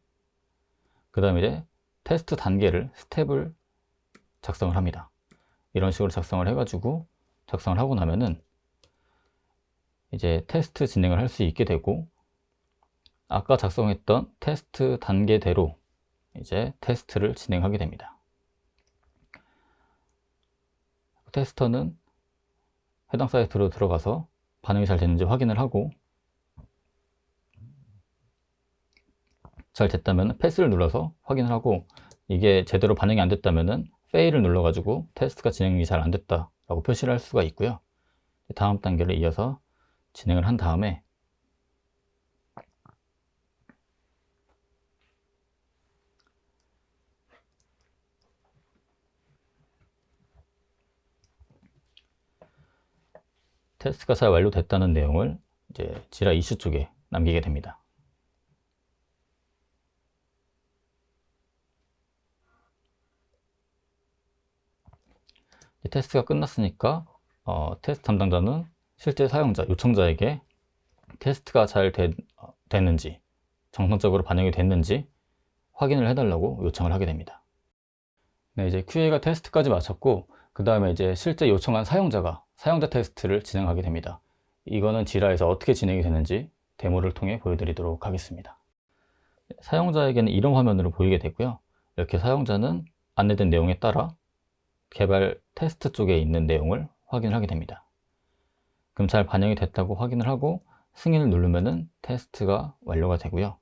그 다음에 이제 테스트 단계를 스텝을 작성을 합니다. 이런 식으로 작성을 해가지고 작성을 하고 나면은 이제 테스트 진행을 할 수 있게 되고 아까 작성했던 테스트 단계대로 이제 테스트를 진행하게 됩니다. 테스터는 해당 사이트로 들어가서 반응이 잘 되는지 확인을 하고 잘 됐다면 패스를 눌러서 확인을 하고 이게 제대로 반응이 안 됐다면 fail을 눌러가지고 테스트가 진행이 잘 안 됐다라고 표시를 할 수가 있고요. 다음 단계를 이어서 진행을 한 다음에 테스트가 잘 완료됐다는 내용을 이제 지라 이슈 쪽에 남기게 됩니다. 테스트가 끝났으니까 테스트 담당자는 실제 사용자, 요청자에게 테스트가 잘 됐는지 정상적으로 반영이 됐는지 확인을 해달라고 요청을 하게 됩니다. 네, 이제 QA가 테스트까지 마쳤고 그 다음에 이제 실제 요청한 사용자가 사용자 테스트를 진행하게 됩니다. 이거는 지라에서 어떻게 진행이 되는지 데모를 통해 보여드리도록 하겠습니다. 사용자에게는 이런 화면으로 보이게 되고요. 이렇게 사용자는 안내된 내용에 따라 개발 테스트 쪽에 있는 내용을 확인을 하게 됩니다. 그럼 잘 반영이 됐다고 확인을 하고 승인을 누르면은 테스트가 완료가 되고요.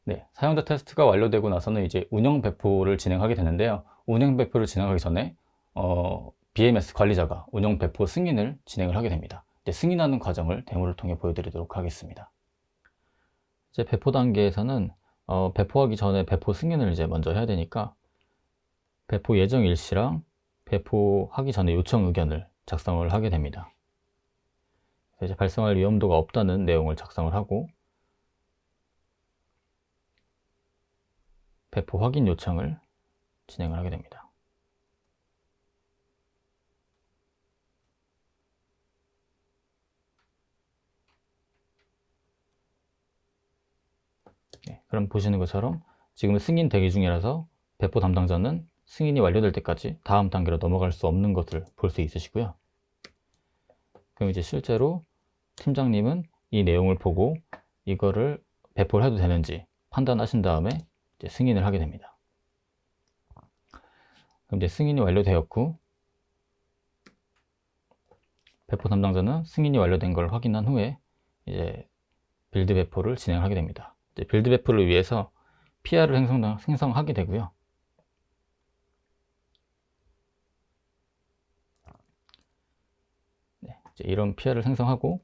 네, 사용자 테스트가 완료되고 나서는 이제 운영 배포를 진행하게 되는데요. 운영 배포를 진행하기 전에 BMS 관리자가 운영 배포 승인을 진행을 하게 됩니다. 이제 승인하는 과정을 데모를 통해 보여드리도록 하겠습니다. 이제 배포 단계에서는 배포하기 전에 배포 승인을 이제 먼저 해야 되니까 배포 예정 일시랑 배포하기 전에 요청 의견을 작성을 하게 됩니다. 이제 발생할 위험도가 없다는 내용을 작성을 하고 배포 확인 요청을 진행을 하게 됩니다. 네, 그럼 보시는 것처럼 지금 승인 대기 중이라서 배포 담당자는 승인이 완료될 때까지 다음 단계로 넘어갈 수 없는 것을 볼 수 있으시고요. 그럼 이제 실제로 팀장님은 이 내용을 보고 이거를 배포를 해도 되는지 판단하신 다음에 이제 승인을 하게 됩니다. 그럼 이제 승인이 완료되었고 배포 담당자는 승인이 완료된 걸 확인한 후에 이제 빌드 배포를 진행하게 됩니다. 이제 빌드 배포를 위해서 PR을 생성하게 되고요. 네, 이제 이런 PR을 생성하고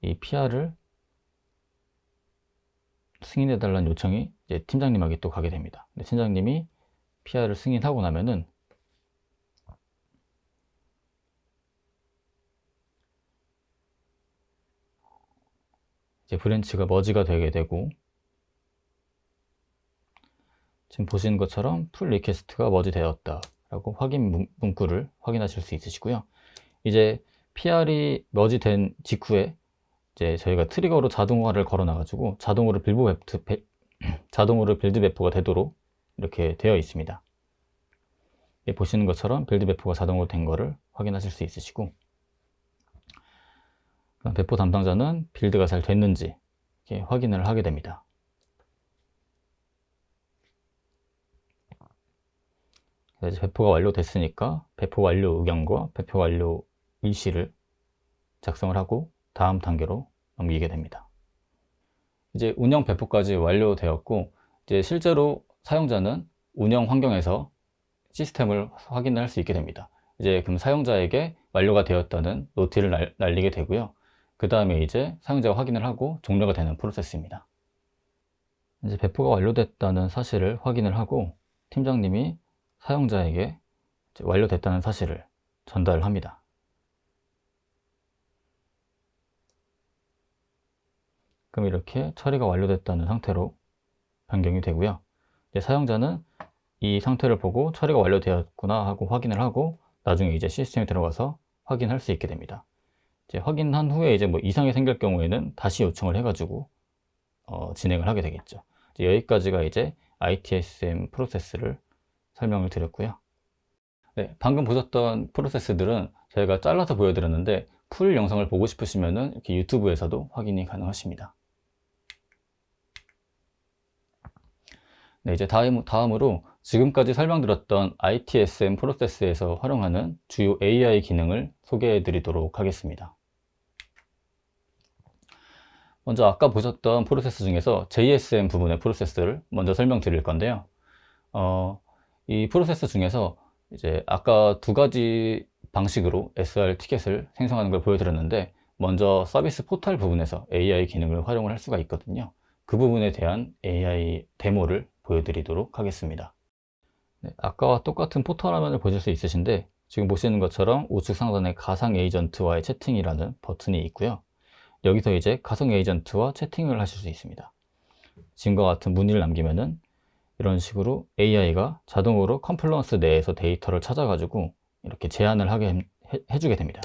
이 PR을 승인해달라는 요청이 이제 팀장님에게 또 가게 됩니다. 근데 팀장님이 PR을 승인하고 나면은 이제 브랜치가 머지가 되게 되고 지금 보시는 것처럼 풀 리퀘스트가 머지 되었다 라고 확인 문구를 확인하실 수 있으시고요. 이제 PR이 머지 된 직후에 이제 저희가 트리거로 자동화를 걸어놔 가지고 자동으로 빌드 배포가 되도록 이렇게 되어 있습니다. 보시는 것처럼 빌드 배포가 자동으로 된 거를 확인하실 수 있으시고, 배포 담당자는 빌드가 잘 됐는지 이렇게 확인을 하게 됩니다. 이제 배포가 완료됐으니까 배포 완료 의견과 배포 완료 일시를 작성을 하고 다음 단계로 넘기게 됩니다. 이제 운영 배포까지 완료되었고, 이제 실제로 사용자는 운영 환경에서 시스템을 확인을 할 수 있게 됩니다. 이제 그럼 사용자에게 완료가 되었다는 노티를 날리게 되고요. 그 다음에 이제 사용자가 확인을 하고 종료가 되는 프로세스입니다. 이제 배포가 완료됐다는 사실을 확인을 하고 팀장님이 사용자에게 이제 완료됐다는 사실을 전달을 합니다. 그럼 이렇게 처리가 완료됐다는 상태로 변경이 되고요. 이제 사용자는 이 상태를 보고 처리가 완료되었구나 하고 확인을 하고 나중에 이제 시스템에 들어가서 확인할 수 있게 됩니다. 이제 확인한 후에 이제 뭐 이상이 생길 경우에는 다시 요청을 해가지고 진행을 하게 되겠죠. 이제 여기까지가 이제 ITSM 프로세스를 설명을 드렸고요. 네, 방금 보셨던 프로세스들은 저희가 잘라서 보여드렸는데 풀 영상을 보고 싶으시면은 이렇게 유튜브에서도 확인이 가능하십니다. 네, 이제 다음으로 지금까지 설명드렸던 ITSM 프로세스에서 활용하는 주요 AI 기능을 소개해 드리도록 하겠습니다. 먼저 아까 보셨던 프로세스 중에서 JSM 부분의 프로세스를 먼저 설명드릴 건데요. 이 프로세스 중에서 이제 아까 두 가지 방식으로 SR 티켓을 생성하는 걸 보여드렸는데, 먼저 서비스 포털 부분에서 AI 기능을 활용을 할 수가 있거든요. 그 부분에 대한 AI 데모를 보여드리도록 하겠습니다. 네, 아까와 똑같은 포털 화면을 보실 수 있으신데, 지금 보시는 것처럼 우측 상단에 가상 에이전트와의 채팅이라는 버튼이 있고요. 여기서 이제 가상 에이전트와 채팅을 하실 수 있습니다. 지금과 같은 문의를 남기면은 이런 식으로 AI가 자동으로 컴플런스 내에서 데이터를 찾아가지고 이렇게 제안을 하게 해주게 됩니다.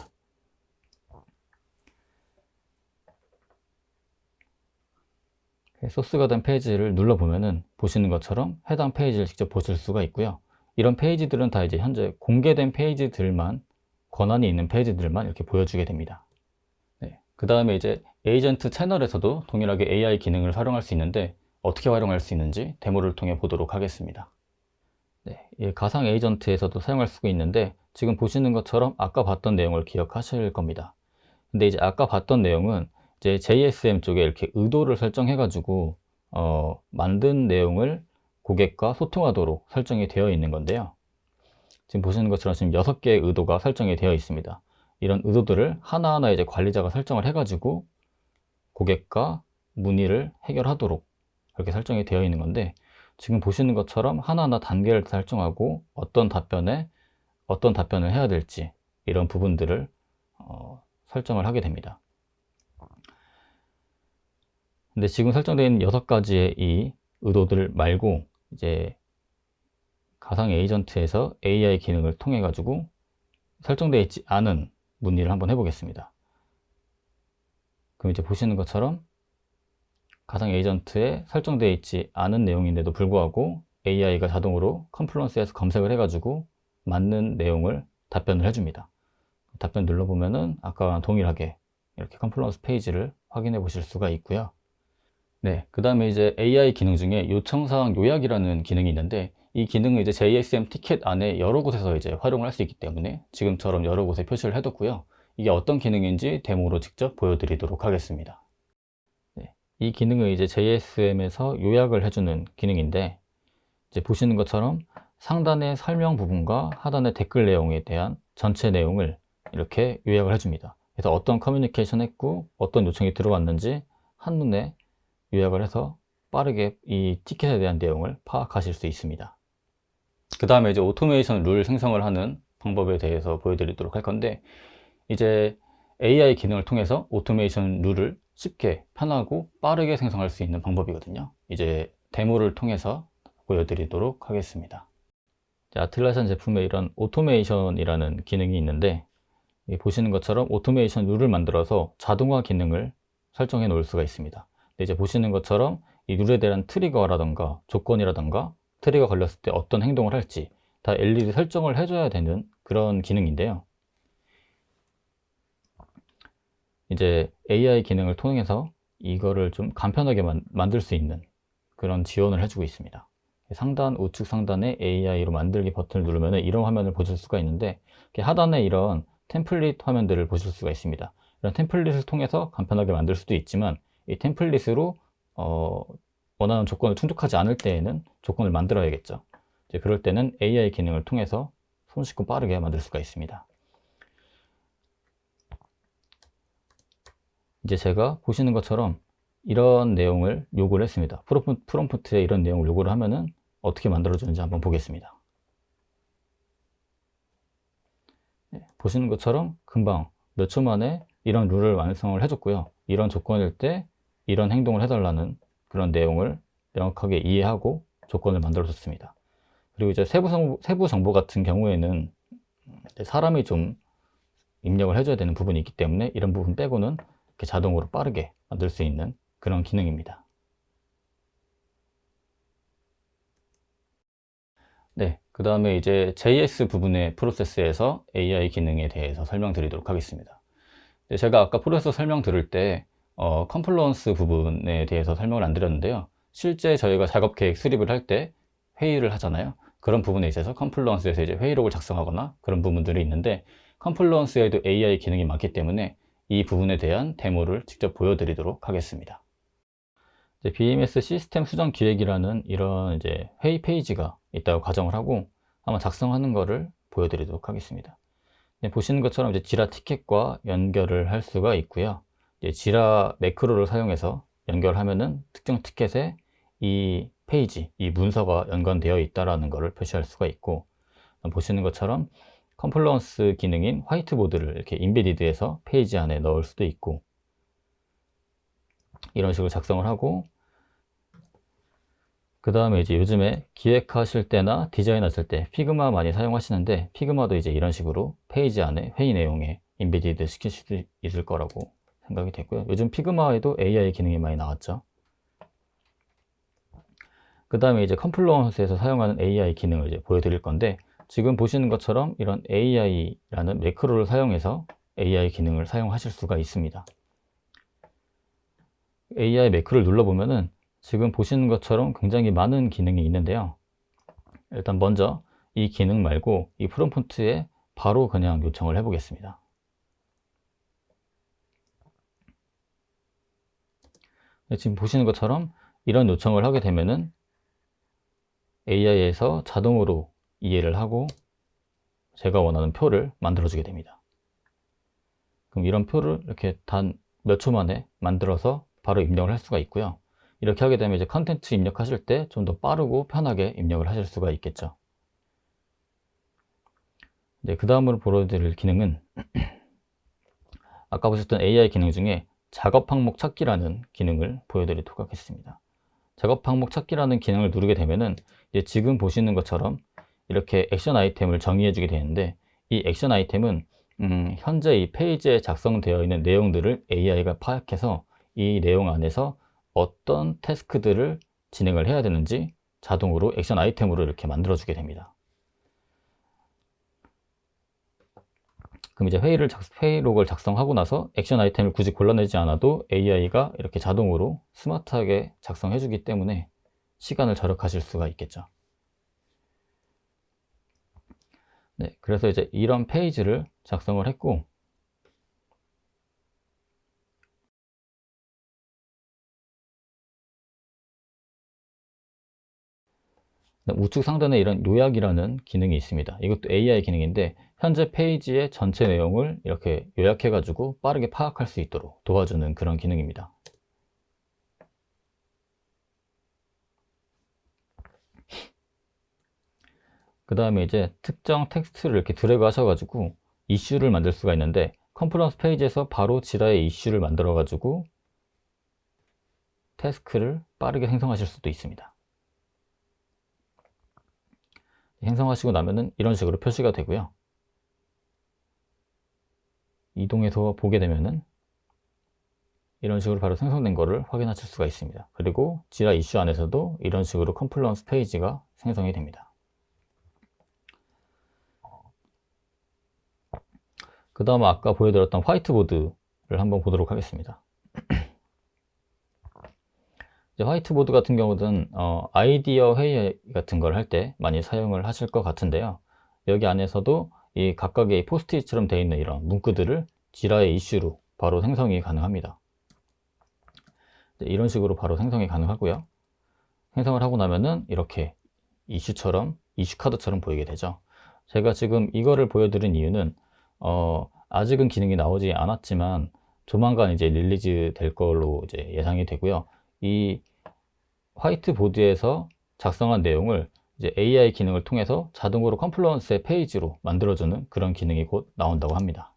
소스가 된 페이지를 눌러보면은 보시는 것처럼 해당 페이지를 직접 보실 수가 있고요. 이런 페이지들은 다 이제 현재 공개된 페이지들만, 권한이 있는 페이지들만 이렇게 보여주게 됩니다. 네, 그 다음에 이제 에이전트 채널에서도 동일하게 AI 기능을 활용할 수 있는데, 어떻게 활용할 수 있는지 데모를 통해 보도록 하겠습니다. 네, 가상 에이전트에서도 사용할 수가 있는데, 지금 보시는 것처럼 아까 봤던 내용을 기억하실 겁니다. 근데 이제 아까 봤던 내용은 이제 JSM 쪽에 이렇게 의도를 설정해 가지고 만든 내용을 고객과 소통하도록 설정이 되어 있는 건데요. 지금 보시는 것처럼 지금 6개의 의도가 설정이 되어 있습니다. 이런 의도들을 하나하나 이제 관리자가 설정을 해 가지고 고객과 문의를 해결하도록 그렇게 설정이 되어 있는 건데, 지금 보시는 것처럼 하나하나 단계를 설정하고 어떤 답변을 해야 될지 이런 부분들을 설정을 하게 됩니다. 근데 지금 설정되어 있는 6가지의 이 의도들 말고 이제 가상 에이전트에서 AI 기능을 통해 가지고 설정되어 있지 않은 문의를 한번 해보겠습니다. 그럼 이제 보시는 것처럼 가상 에이전트에 설정되어 있지 않은 내용인데도 불구하고 AI가 자동으로 컴플런스에서 검색을 해가지고 맞는 내용을 답변을 해줍니다. 답변 눌러보면은 아까와 동일하게 이렇게 컴플런스 페이지를 확인해 보실 수가 있고요. 네, 그 다음에 이제 AI 기능 중에 요청사항 요약이라는 기능이 있는데, 이 기능은 이제 JSM 티켓 안에 여러 곳에서 이제 활용을 할 수 있기 때문에 지금처럼 여러 곳에 표시를 해뒀고요. 이게 어떤 기능인지 데모로 직접 보여드리도록 하겠습니다. 네, 이 기능은 이제 JSM에서 요약을 해주는 기능인데, 이제 보시는 것처럼 상단의 설명 부분과 하단의 댓글 내용에 대한 전체 내용을 이렇게 요약을 해줍니다. 그래서 어떤 커뮤니케이션 했고 어떤 요청이 들어왔는지 한눈에 요약을 해서 빠르게 이 티켓에 대한 내용을 파악하실 수 있습니다. 그 다음에 이제 오토메이션 룰 생성을 하는 방법에 대해서 보여드리도록 할 건데, 이제 AI 기능을 통해서 오토메이션 룰을 쉽게 편하고 빠르게 생성할 수 있는 방법이거든요. 이제 데모를 통해서 보여드리도록 하겠습니다. 아틀라시안 제품에 이런 오토메이션이라는 기능이 있는데, 보시는 것처럼 오토메이션 룰을 만들어서 자동화 기능을 설정해 놓을 수가 있습니다. 이제 보시는 것처럼 이 룰에 대한 트리거라던가 조건이라던가 트리거 걸렸을 때 어떤 행동을 할지 다 일일이 설정을 해줘야 되는 그런 기능인데요. 이제 AI 기능을 통해서 이거를 좀 간편하게 만들 수 있는 그런 지원을 해주고 있습니다. 상단 우측 상단에 AI로 만들기 버튼을 누르면 이런 화면을 보실 수가 있는데, 하단에 이런 템플릿 화면들을 보실 수가 있습니다. 이런 템플릿을 통해서 간편하게 만들 수도 있지만, 이 템플릿으로 원하는 조건을 충족하지 않을 때에는 조건을 만들어야겠죠. 이제 그럴 때는 AI 기능을 통해서 손쉽고 빠르게 만들 수가 있습니다. 이제 제가 보시는 것처럼 이런 내용을 요구를 했습니다. 프롬프트에 이런 내용을 요구를 하면은 어떻게 만들어주는지 한번 보겠습니다. 보시는 것처럼 금방 몇 초 만에 이런 룰을 완성을 해줬고요. 이런 조건일 때 이런 행동을 해달라는 그런 내용을 명확하게 이해하고 조건을 만들어줬습니다. 그리고 이제 세부 정보 같은 경우에는 사람이 좀 입력을 해줘야 되는 부분이 있기 때문에 이런 부분 빼고는 이렇게 자동으로 빠르게 만들 수 있는 그런 기능입니다. 네, 그 다음에 이제 JS 부분의 프로세스에서 AI 기능에 대해서 설명드리도록 하겠습니다. 제가 아까 프로세서 설명 들을 때 컴플러언스 부분에 대해서 설명을 안 드렸는데요. 실제 저희가 작업 계획 수립을 할 때 회의를 하잖아요. 그런 부분에 있어서 컴플러언스에서 이제 회의록을 작성하거나 그런 부분들이 있는데, 컴플러언스에도 AI 기능이 많기 때문에 이 부분에 대한 데모를 직접 보여드리도록 하겠습니다. BMS 시스템 수정 기획이라는 이런 이제 회의 페이지가 있다고 가정을 하고 한번 작성하는 거를 보여드리도록 하겠습니다. 보시는 것처럼 이제 지라 티켓과 연결을 할 수가 있고요. 이제 지라 매크로를 사용해서 연결하면은 특정 티켓에 이 페이지, 이 문서가 연관되어 있다라는 것을 표시할 수가 있고, 보시는 것처럼 컴플러언스 기능인 화이트보드를 이렇게 인베디드해서 페이지 안에 넣을 수도 있고, 이런 식으로 작성을 하고, 그 다음에 이제 요즘에 기획하실 때나 디자인하실 때 피그마 많이 사용하시는데, 피그마도 이제 이런 식으로 페이지 안에 회의 내용에 인베디드 시킬 수도 있을 거라고 생각이 됐고요. 요즘 피그마에도 AI 기능이 많이 나왔죠. 그 다음에 이제 컴플러언스에서 사용하는 AI 기능을 이제 보여드릴 건데, 지금 보시는 것처럼 이런 AI라는 매크로를 사용해서 AI 기능을 사용하실 수가 있습니다. AI 매크로를 눌러보면은 지금 보시는 것처럼 굉장히 많은 기능이 있는데요. 일단 먼저 이 기능 말고 이 프롬프트에 바로 그냥 요청을 해보겠습니다. 지금 보시는 것처럼 이런 요청을 하게 되면은 AI에서 자동으로 이해를 하고 제가 원하는 표를 만들어주게 됩니다. 그럼 이런 표를 이렇게 단 몇 초 만에 만들어서 바로 입력을 할 수가 있고요. 이렇게 하게 되면 이제 컨텐츠 입력하실 때 좀 더 빠르고 편하게 입력을 하실 수가 있겠죠. 네, 그 다음으로 보여드릴 기능은 아까 보셨던 AI 기능 중에 작업 항목 찾기라는 기능을 보여드리도록 하겠습니다. 작업 항목 찾기라는 기능을 누르게 되면은 이제 지금 보시는 것처럼 이렇게 액션 아이템을 정의해 주게 되는데, 이 액션 아이템은 현재 이 페이지에 작성되어 있는 내용들을 AI가 파악해서 이 내용 안에서 어떤 태스크들을 진행을 해야 되는지 자동으로 액션 아이템으로 이렇게 만들어 주게 됩니다. 그럼 이제 회의록을 작성하고 나서 액션 아이템을 굳이 골라내지 않아도 AI가 이렇게 자동으로 스마트하게 작성해 주기 때문에 시간을 절약하실 수가 있겠죠. 네, 그래서 이제 이런 페이지를 작성을 했고, 우측 상단에 이런 요약이라는 기능이 있습니다. 이것도 AI 기능인데 현재 페이지의 전체 내용을 이렇게 요약해 가지고 빠르게 파악할 수 있도록 도와주는 그런 기능입니다. 그 다음에 이제 특정 텍스트를 이렇게 드래그 하셔가지고 이슈를 만들 수가 있는데, 컨퍼런스 페이지에서 바로 지라의 이슈를 만들어 가지고 태스크를 빠르게 생성하실 수도 있습니다. 생성하시고 나면은 이런 식으로 표시가 되고요. 이동해서 보게 되면은 이런 식으로 바로 생성된 거를 확인하실 수가 있습니다. 그리고 지라 이슈 안에서도 이런 식으로 컴플라이언스 페이지가 생성이 됩니다. 그 다음 아까 보여드렸던 화이트보드를 한번 보도록 하겠습니다. 이제 화이트보드 같은 경우는 아이디어 회의 같은 걸 할 때 많이 사용을 하실 것 같은데요. 여기 안에서도 이 각각의 포스트잇처럼 되어 있는 이런 문구들을 지라의 이슈로 바로 생성이 가능합니다. 이런 식으로 바로 생성이 가능하고요. 생성을 하고 나면은 이렇게 이슈처럼, 이슈 카드처럼 보이게 되죠. 제가 지금 이거를 보여드린 이유는 아직은 기능이 나오지 않았지만 조만간 이제 릴리즈 될 걸로 이제 예상이 되고요. 이 화이트보드에서 작성한 내용을 이제 AI 기능을 통해서 자동으로 컴플라이언스의 페이지로 만들어주는 그런 기능이 곧 나온다고 합니다.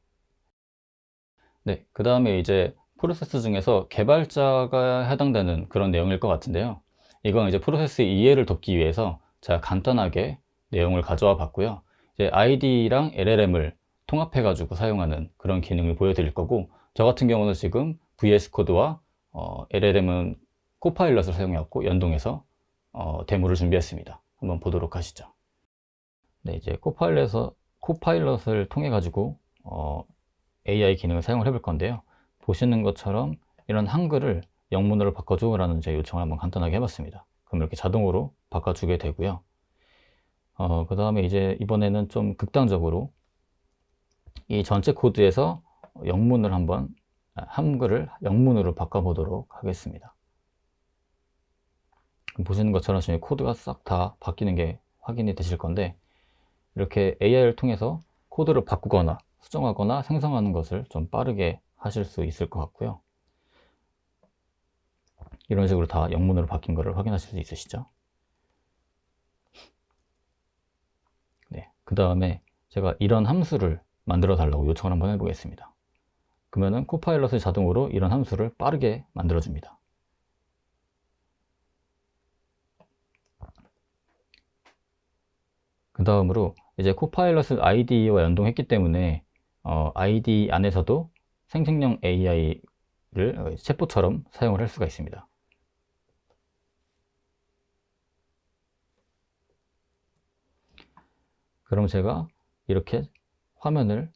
네, 그 다음에 이제 프로세스 중에서 개발자가 해당되는 그런 내용일 것 같은데요. 이건 이제 프로세스 이해를 돕기 위해서 제가 간단하게 내용을 가져와 봤고요. 이제 ID랑 LLM을 통합해 가지고 사용하는 그런 기능을 보여드릴 거고, 저 같은 경우는 지금 VS 코드와 LLM은 코파일럿을 사용해왔고 연동해서 데모를 준비했습니다. 한번 보도록 하시죠. 네, 이제 코파일럿을 통해 가지고 AI 기능을 사용을 해볼 건데요. 보시는 것처럼 이런 한글을 영문으로 바꿔줘 라는 제 요청을 한번 간단하게 해봤습니다. 그럼 이렇게 자동으로 바꿔주게 되고요. 그 다음에 이제 이번에는 좀 극단적으로 이 전체 코드에서 영문을 한번 한글을 영문으로 바꿔보도록 하겠습니다. 보시는 것처럼 지금 코드가 싹 다 바뀌는 게 확인이 되실 건데, 이렇게 AI를 통해서 코드를 바꾸거나 수정하거나 생성하는 것을 좀 빠르게 하실 수 있을 것 같고요. 이런 식으로 다 영문으로 바뀐 것을 확인하실 수 있으시죠? 네, 그 다음에 제가 이런 함수를 만들어 달라고 요청을 한번 해보겠습니다. 그러면은 코파일럿이 자동으로 이런 함수를 빠르게 만들어 줍니다. 그 다음으로 이제 코파일럿을 IDE와 연동했기 때문에 IDE 안에서도 생성형 AI를 챗봇처럼 사용을 할 수가 있습니다. 그럼 제가 이렇게 화면을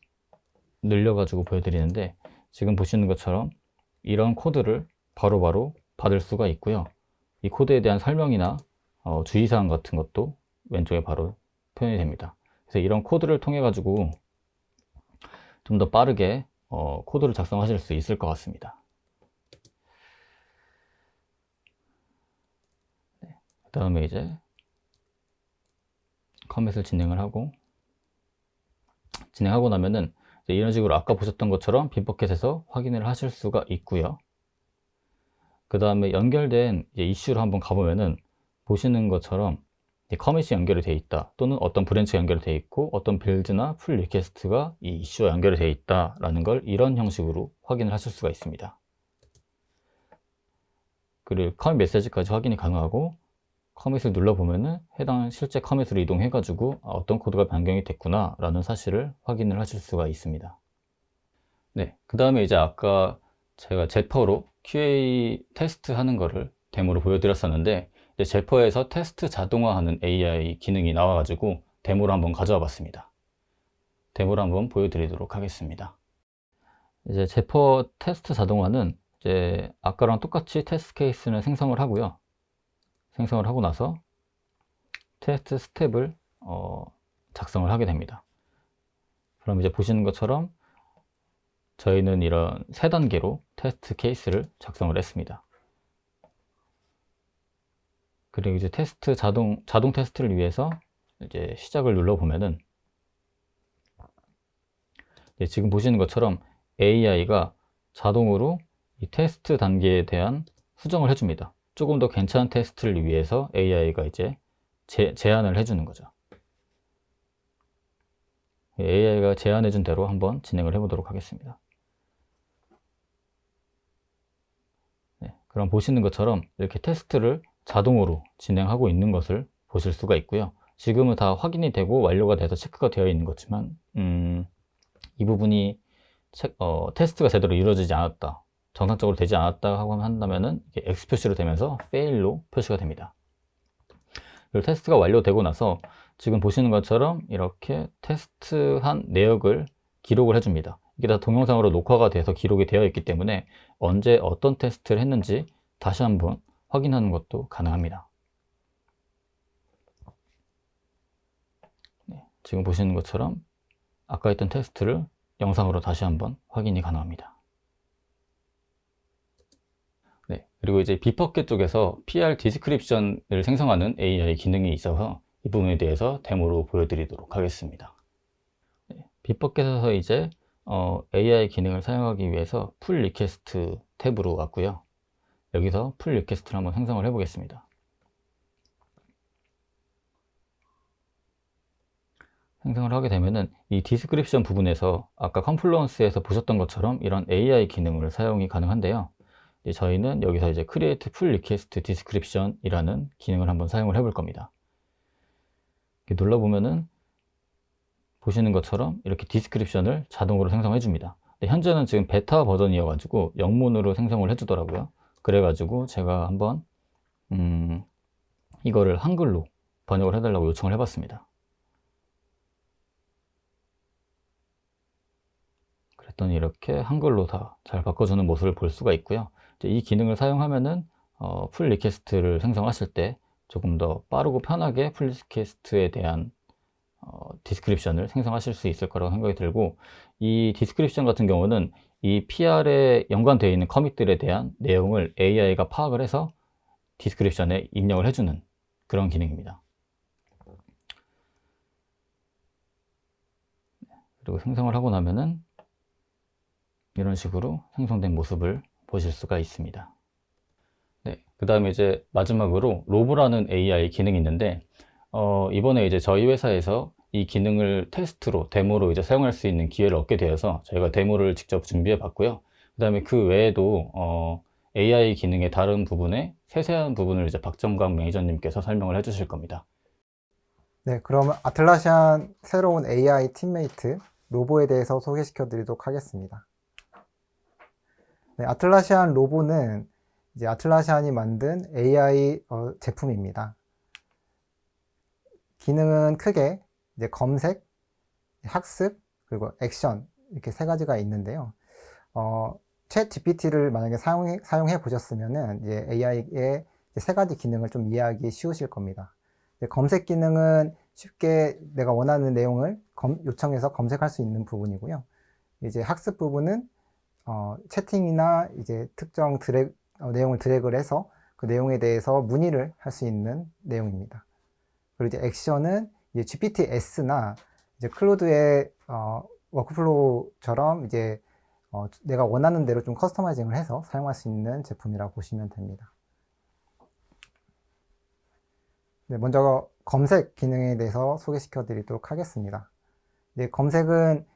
늘려가지고 보여드리는데, 지금 보시는 것처럼 이런 코드를 바로바로 받을 수가 있고요. 이 코드에 대한 설명이나 주의사항 같은 것도 왼쪽에 바로 표현이 됩니다. 그래서 이런 코드를 통해 가지고 좀 더 빠르게 코드를 작성하실 수 있을 것 같습니다. 네. 그 다음에 이제 커밋을 진행하고 나면은 이제 이런 식으로 아까 보셨던 것처럼 빈버켓에서 확인을 하실 수가 있고요. 그 다음에 연결된 이슈를 한번 가보면은 보시는 것처럼 커밋이 연결이 되어 있다, 또는 어떤 브랜치가 연결이 되어 있고 어떤 빌드나 풀 리퀘스트가 이 이슈와 연결이 되어 있다 라는 걸 이런 형식으로 확인을 하실 수가 있습니다. 그리고 커밋 메시지까지 확인이 가능하고, 커밋을 눌러보면은 해당 실제 커밋으로 이동해 가지고 어떤 코드가 변경이 됐구나 라는 사실을 확인을 하실 수가 있습니다. 네, 그 다음에 이제 아까 제가 제퍼로 QA 테스트 하는 거를 데모로 보여드렸었는데, 이제 제퍼에서 테스트 자동화하는 AI 기능이 나와가지고 데모를 한번 가져와 봤습니다. 데모를 한번 보여드리도록 하겠습니다. 이제 제퍼 테스트 자동화는 이제 아까랑 똑같이 테스트 케이스는 생성을 하고요. 생성을 하고 나서 테스트 스텝을 작성을 하게 됩니다. 그럼 이제 보시는 것처럼 저희는 이런 3단계로 테스트 케이스를 작성을 했습니다. 그리고 이제 테스트 자동 테스트를 위해서 이제 시작을 눌러 보면은 지금 보시는 것처럼 AI가 자동으로 이 테스트 단계에 대한 수정을 해줍니다. 조금 더 괜찮은 테스트를 위해서 AI가 이제 제안을 해주는 거죠. AI가 제안해준 대로 한번 진행을 해보도록 하겠습니다. 네, 그럼 보시는 것처럼 이렇게 테스트를 자동으로 진행하고 있는 것을 보실 수가 있고요. 지금은 다 확인이 되고 완료가 돼서 체크가 되어 있는 거지만 이 부분이 테스트가 제대로 이루어지지 않았다, 정상적으로 되지 않았다 하고 한다면은 이게 X 표시로 되면서 fail로 표시가 됩니다. 그리고 테스트가 완료되고 나서 지금 보시는 것처럼 이렇게 테스트한 내역을 기록을 해줍니다. 이게 다 동영상으로 녹화가 돼서 기록이 되어 있기 때문에 언제 어떤 테스트를 했는지 다시 한번 확인하는 것도 가능합니다. 네, 지금 보시는 것처럼 아까 했던 테스트를 영상으로 다시 한번 확인이 가능합니다. 네, 그리고 이제 빗버켓 쪽에서 PR 디스크립션을 생성하는 AI 기능이 있어서 이 부분에 대해서 데모로 보여드리도록 하겠습니다. 네, 빗버켓에서 이제 AI 기능을 사용하기 위해서 풀 리퀘스트 탭으로 왔고요. 여기서 풀 리퀘스트를 한번 생성을 해 보겠습니다. 생성을 하게 되면은 이 디스크립션 부분에서 아까 컴플루언스에서 보셨던 것처럼 이런 AI 기능을 사용이 가능한데요. 저희는 여기서 이제 Create Full Request Description 이라는 기능을 한번 사용을 해 볼 겁니다. 이렇게 눌러보면은 보시는 것처럼 이렇게 디스크립션을 자동으로 생성해 줍니다. 현재는 지금 베타 버전이어 가지고 영문으로 생성을 해 주더라고요. 그래 가지고 제가 한번 이거를 한글로 번역을 해 달라고 요청을 해 봤습니다. 그랬더니 이렇게 한글로 다 잘 바꿔주는 모습을 볼 수가 있고요. 이제 이 기능을 사용하면은 풀 리퀘스트를 생성하실 때 조금 더 빠르고 편하게 풀 리퀘스트에 대한 디스크립션을 생성하실 수 있을 거라고 생각이 들고, 이 디스크립션 같은 경우는 이 PR에 연관되어 있는 커밋들에 대한 내용을 AI가 파악을 해서 디스크립션에 입력을 해주는 그런 기능입니다. 그리고 생성을 하고 나면은 이런 식으로 생성된 모습을 보실 수가 있습니다. 네, 그 다음에 이제 마지막으로 로보라는 AI 기능이 있는데 이번에 이제 저희 회사에서 이 기능을 테스트로 데모로 이제 사용할 수 있는 기회를 얻게 되어서 저희가 데모를 직접 준비해 봤고요. 그 다음에 그 외에도 AI 기능의 다른 부분에 세세한 부분을 이제 박정광 매니저님께서 설명을 해 주실 겁니다. 네, 그럼 아틀라시안 새로운 AI 팀메이트 로보에 대해서 소개시켜 드리도록 하겠습니다. 네, 아틀라시안 로보는 이제 아틀라시안이 만든 AI 제품입니다. 기능은 크게 이제 검색, 학습, 그리고 액션 이렇게 세 가지가 있는데요. 챗 GPT를 만약에 사용해 보셨으면은 이제 AI의 세 가지 기능을 좀 이해하기 쉬우실 겁니다. 검색 기능은 쉽게 내가 원하는 내용을 요청해서 검색할 수 있는 부분이고요. 이제 학습 부분은 채팅이나 이제 특정 내용을 드래그를 해서 그 내용에 대해서 문의를 할 수 있는 내용입니다. 그리고 이제 액션은 이제 GPT-S나 이제 클로드의 워크플로우처럼 이제 내가 원하는 대로 좀 커스터마이징을 해서 사용할 수 있는 제품이라고 보시면 됩니다. 네, 먼저 검색 기능에 대해서 소개시켜 드리도록 하겠습니다. 네, 검색은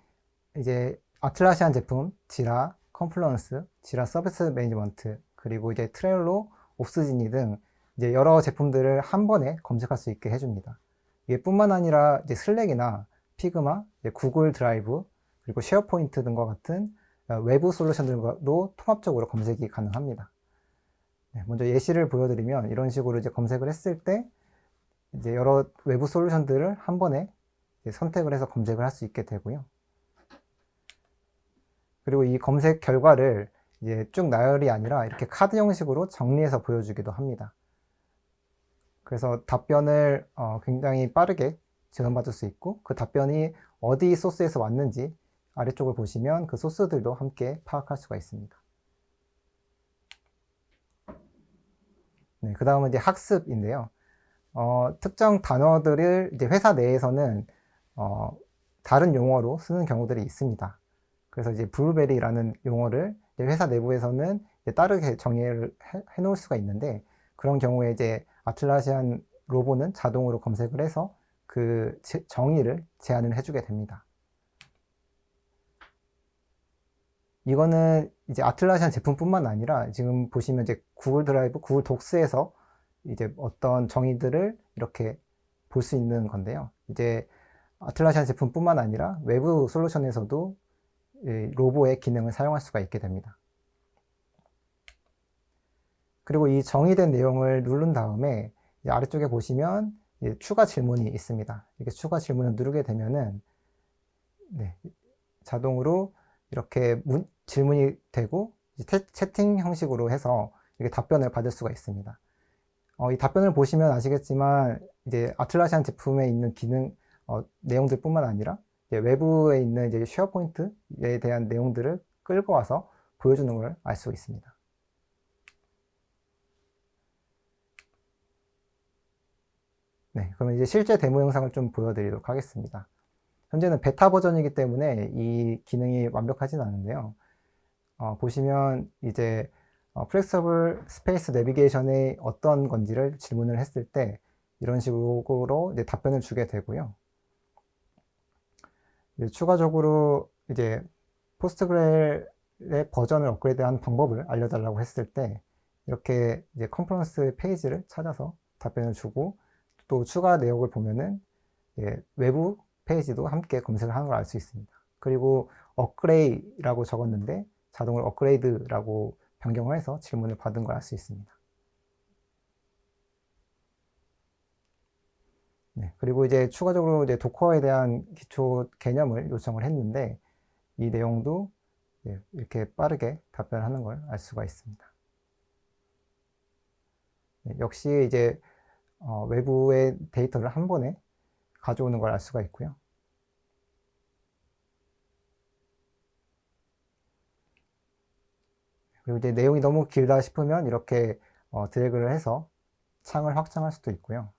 이제 아틀라시안 제품, 지라, 컴플루언스, 지라 서비스 매니지먼트, 그리고 이제 트렐로, 옵스지니 등 이제 여러 제품들을 한 번에 검색할 수 있게 해줍니다. 이게 뿐만 아니라 이제 슬랙이나 피그마, 구글 드라이브, 그리고 쉐어포인트 등과 같은 외부 솔루션들과도 통합적으로 검색이 가능합니다. 네, 먼저 예시를 보여드리면 이런 식으로 이제 검색을 했을 때 이제 여러 외부 솔루션들을 한 번에 선택을 해서 검색을 할 수 있게 되고요. 그리고 이 검색 결과를 이제 쭉 나열이 아니라 이렇게 카드 형식으로 정리해서 보여주기도 합니다. 그래서 답변을 굉장히 빠르게 지원받을 수 있고, 그 답변이 어디 소스에서 왔는지 아래쪽을 보시면 그 소스들도 함께 파악할 수가 있습니다. 네, 그 다음은 이제 학습인데요. 특정 단어들을 이제 회사 내에서는 다른 용어로 쓰는 경우들이 있습니다. 그래서 이제 블루베리라는 용어를 이제 회사 내부에서는 이제 다르게 정의를 해 놓을 수가 있는데, 그런 경우에 이제 아틀라시안 로보는 자동으로 검색을 해서 그 정의를 제안을 해주게 됩니다. 이거는 이제 아틀라시안 제품뿐만 아니라 지금 보시면 이제 구글 드라이브, 구글 독스에서 이제 어떤 정의들을 이렇게 볼 수 있는 건데요. 이제 아틀라시안 제품뿐만 아니라 외부 솔루션에서도 이 로보의 기능을 사용할 수가 있게 됩니다. 그리고 이 정의된 내용을 누른 다음에 아래쪽에 보시면 추가 질문이 있습니다. 이렇게 추가 질문을 누르게 되면은 자동으로 이렇게 질문이 되고 채팅 형식으로 해서 이렇게 답변을 받을 수가 있습니다. 이 답변을 보시면 아시겠지만 이제 아틀라시안 제품에 있는 기능 내용들뿐만 아니라 외부에 있는 이제 쉐어포인트에 대한 내용들을 끌고 와서 보여주는 걸 알 수 있습니다. 그러면 이제 실제 데모 영상을 좀 보여드리도록 하겠습니다. 현재는 베타 버전이기 때문에 이 기능이 완벽하진 않은데요. 보시면 이제 플렉서블 스페이스 내비게이션이 어떤 건지를 질문을 했을 때 이런 식으로 이제 답변을 주게 되고요. 이제 추가적으로 이제 포스트그렐의 버전을 업그레이드하는 방법을 알려달라고 했을 때 이렇게 이제 컨퍼런스 페이지를 찾아서 답변을 주고 또 추가 내용을 보면은 외부 페이지도 함께 검색을 하는 걸 알 수 있습니다. 그리고 업그레이드라고 적었는데 자동으로 업그레이드라고 변경을 해서 질문을 받은 걸 알 수 있습니다. 그리고 이제 추가적으로 이제 도커에 대한 기초 개념을 요청을 했는데 이 내용도 이렇게 빠르게 답변하는 걸 알 수가 있습니다. 역시 이제 외부의 데이터를 한 번에 가져오는 걸 알 수가 있고요. 그리고 이제 내용이 너무 길다 싶으면 이렇게 드래그를 해서 창을 확장할 수도 있고요.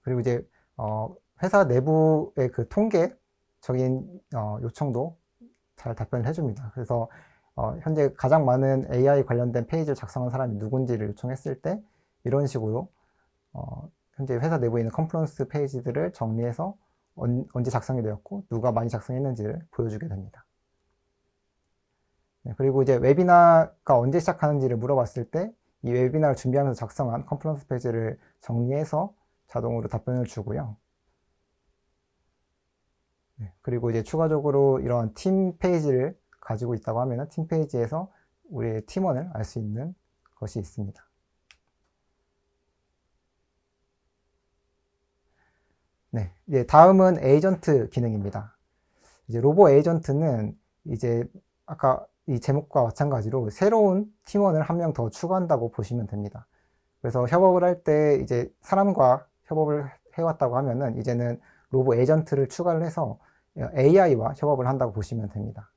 그리고 이제 회사 내부의 그 통계적인 요청도 잘 답변을 해줍니다. 그래서 현재 가장 많은 AI 관련된 페이지를 작성한 사람이 누군지를 요청했을 때 이런 식으로 현재 회사 내부에 있는 컨퍼런스 페이지들을 정리해서 언제 작성이 되었고 누가 많이 작성했는지를 보여주게 됩니다. 그리고 이제 웨비나가 언제 시작하는지를 물어봤을 때 이 웨비나를 준비하면서 작성한 컨퍼런스 페이지를 정리해서 자동으로 답변을 주고요. 그리고 이제 추가적으로 이런 팀 페이지를 가지고 있다고 하면 팀 페이지에서 우리의 팀원을 알 수 있는 것이 있습니다. 이제 다음은 에이전트 기능입니다. 이제 로보 에이전트는 이제 아까 이 제목과 마찬가지로 새로운 팀원을 한 명 더 추가한다고 보시면 됩니다. 그래서 협업을 할 때 이제 사람과 협업을 해왔다고 하면은 이제는 로보 에이전트를 추가를 해서 AI와 협업을 한다고 보시면 됩니다.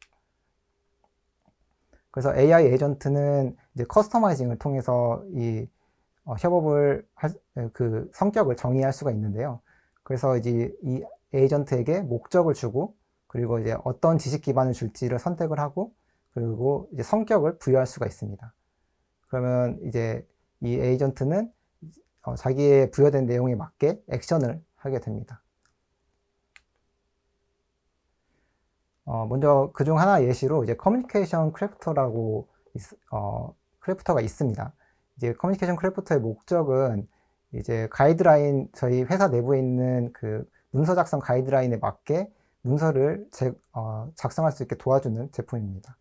그래서 AI 에이전트는 이제 커스터마이징을 통해서 이 협업을 그 성격을 정의할 수가 있는데요. 그래서 이제 이 에이전트에게 목적을 주고 그리고 이제 어떤 지식 기반을 줄지를 선택을 하고 그리고 이제 성격을 부여할 수가 있습니다. 그러면 이제 이 에이전트는 자기의 부여된 내용에 맞게 액션을 하게 됩니다. 먼저 그중 하나 예시로 이제 커뮤니케이션 크래프터라고 크래프터가 있습니다. 이제 커뮤니케이션 크래프터의 목적은 이제 가이드라인 저희 회사 내부에 있는 그 문서 작성 가이드라인에 맞게 문서를 작성할 수 있게 도와주는 제품입니다.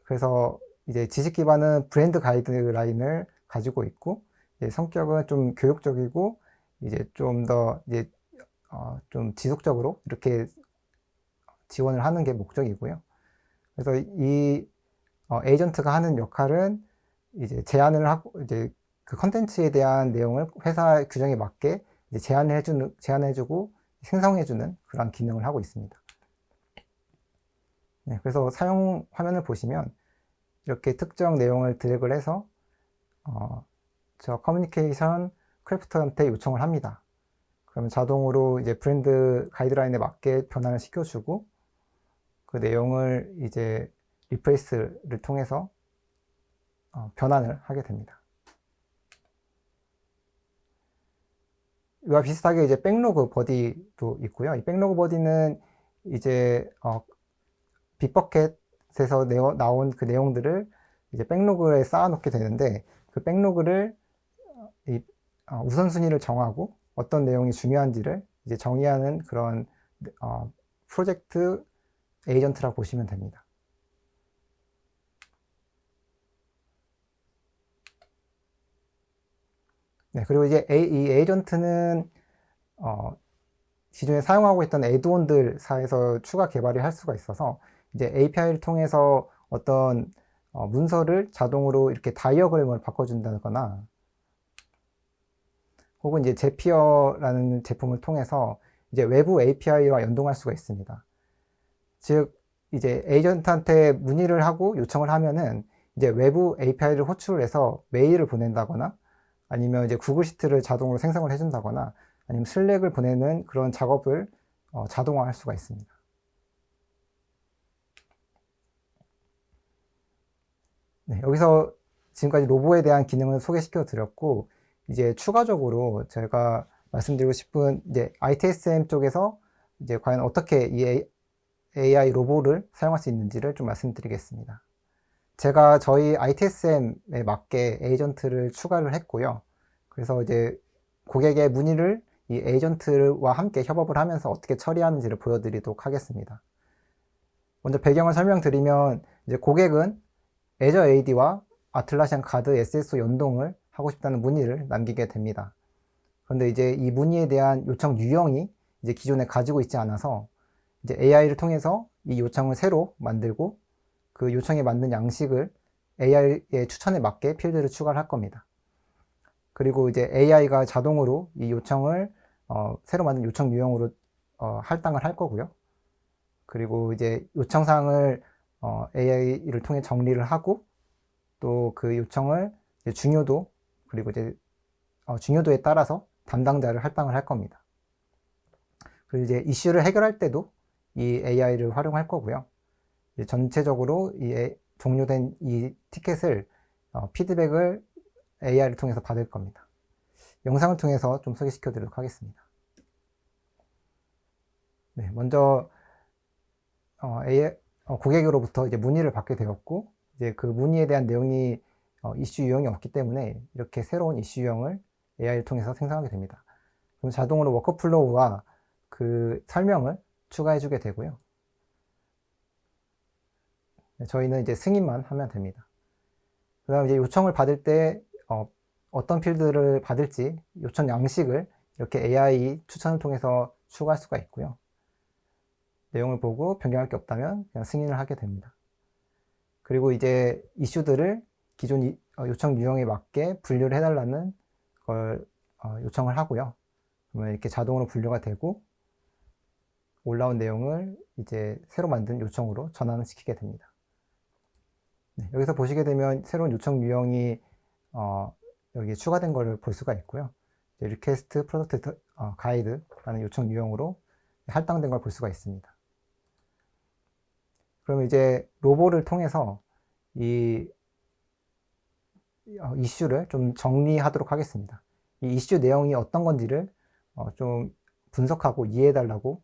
그래서 이제 지식 기반은 브랜드 가이드라인을 가지고 있고 성격은 좀 교육적이고 이제 좀 더 이제 좀 지속적으로 이렇게 지원을 하는 게 목적이고요. 그래서 이 에이전트가 하는 역할은 이제 제안을 하고 이제 그 컨텐츠에 대한 내용을 회사 규정에 맞게 이제 제안해주고 생성해주는 그런 기능을 하고 있습니다. 그래서 사용 화면을 보시면 이렇게 특정 내용을 드래그를 해서 저 커뮤니케이션 크래프터한테 요청을 합니다. 그러면 자동으로 이제 브랜드 가이드라인에 맞게 변환을 시켜주고 그 내용을 이제 리플레이스를 통해서 변환을 하게 됩니다. 이와 비슷하게 이제 백로그 버디도 있고요. 이 백로그 버디는 이제 빅버켓에서 나온 그 내용들을 이제 백로그에 쌓아놓게 되는데 그 백로그를 우선순위를 정하고 어떤 내용이 중요한지를 이제 정의하는 그런 프로젝트 에이전트라고 보시면 됩니다. 네, 그리고 이제 이 에이전트는 기존에 사용하고 있던 애드온들 사이에서 추가 개발을 할 수가 있어서 이제 API를 통해서 어떤 문서를 자동으로 이렇게 다이어그램을 바꿔준다거나 혹은 이제 제피어라는 제품을 통해서 이제 외부 API와 연동할 수가 있습니다. 즉 이제 에이전트한테 문의를 하고 요청을 하면은 이제 외부 API를 호출을 해서 메일을 보낸다거나 아니면 이제 구글 시트를 자동으로 생성을 해준다거나 아니면 슬랙을 보내는 그런 작업을 자동화할 수가 있습니다. 네, 여기서 지금까지 로보에 대한 기능을 소개시켜 드렸고 이제 추가적으로 제가 말씀드리고 싶은 이제 ITSM 쪽에서 이제 과연 어떻게 이 AI 로보를 사용할 수 있는지를 좀 말씀드리겠습니다. 제가 저희 ITSM에 맞게 에이전트를 추가를 했고요. 그래서 이제 고객의 문의를 이 에이전트와 함께 협업을 하면서 어떻게 처리하는지를 보여드리도록 하겠습니다. 먼저 배경을 설명드리면 이제 고객은 Azure AD와 아틀라시안 가드 SSO 연동을 하고 싶다는 문의를 남기게 됩니다. 그런데 이제 이 문의에 대한 요청 유형이 이제 기존에 가지고 있지 않아서 이제 AI를 통해서 이 요청을 새로 만들고 그 요청에 맞는 양식을 AI의 추천에 맞게 필드를 추가를 할 겁니다. 그리고 이제 AI가 자동으로 이 요청을 새로 만든 요청 유형으로 할당을 할 거고요. 그리고 이제 요청사항을 AI를 통해 정리를 하고 또 그 요청을 이제 중요도 그리고 이제 중요도에 따라서 담당자를 할당을 할 겁니다. 그리고 이제 이슈를 해결할 때도 이 AI를 활용할 거고요. 이제 전체적으로 이 종료된 이 티켓을 피드백을 AI를 통해서 받을 겁니다. 영상을 통해서 좀 소개시켜 드리도록 하겠습니다. 네, 먼저 고객으로부터 이제 문의를 받게 되었고 이제 그 문의에 대한 내용이 이슈 유형이 없기 때문에 이렇게 새로운 이슈 유형을 AI를 통해서 생성하게 됩니다. 그럼 자동으로 워크플로우와 그 설명을 추가해 주게 되고요. 네, 저희는 이제 승인만 하면 됩니다. 그 다음 이제 요청을 받을 때 어떤 필드를 받을지 요청 양식을 이렇게 AI 추천을 통해서 추가할 수가 있고요. 내용을 보고 변경할 게 없다면 그냥 승인을 하게 됩니다. 그리고 이제 이슈들을 기존 요청 유형에 맞게 분류를 해달라는 걸 요청을 하고요. 그러면 이렇게 자동으로 분류가 되고 올라온 내용을 이제 새로 만든 요청으로 전환을 시키게 됩니다. 네, 여기서 보시게 되면 새로운 요청 유형이 여기 추가된 것을 볼 수가 있고요. 리퀘스트 프로덕트 가이드라는 요청 유형으로 할당된 걸 볼 수가 있습니다. 그러면 이제 로보를 통해서 이 이슈를 좀 정리하도록 하겠습니다. 이 이슈 내용이 어떤 건지를 좀 분석하고 이해해달라고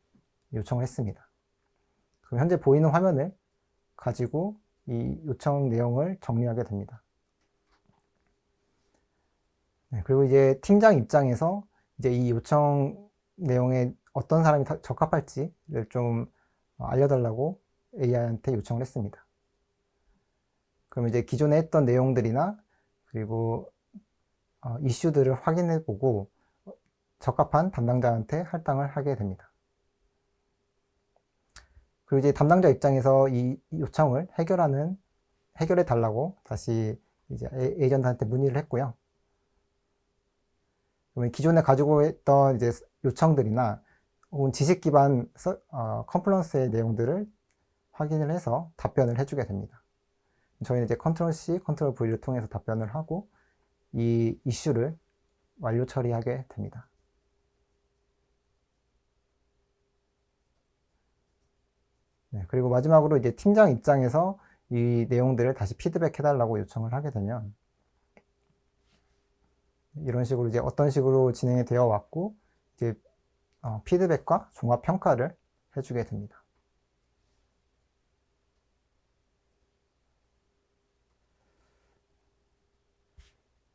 요청을 했습니다. 그럼 현재 보이는 화면을 가지고 이 요청 내용을 정리하게 됩니다. 네, 그리고 이제 팀장 입장에서 이제 이 요청 내용에 어떤 사람이 적합할지를 좀 알려달라고 AI한테 요청을 했습니다. 그럼 이제 기존에 했던 내용들이나 그리고 이슈들을 확인해 보고 적합한 담당자한테 할당을 하게 됩니다. 그리고 이제 담당자 입장에서 이 요청을 해결해 달라고 다시 이제 에이전트한테 문의를 했고요. 그러면 기존에 가지고 있던 이제 요청들이나 혹은 지식 기반 컴플런스의 내용들을 확인을 해서 답변을 해주게 됩니다. 저희는 이제 컨트롤 C, 컨트롤 V를 통해서 답변을 하고 이 이슈를 완료 처리하게 됩니다. 네, 그리고 마지막으로 이제 팀장 입장에서 이 내용들을 다시 피드백 해달라고 요청을 하게 되면 이런 식으로 이제 어떤 식으로 진행이 되어 왔고 이제 피드백과 종합 평가를 해주게 됩니다.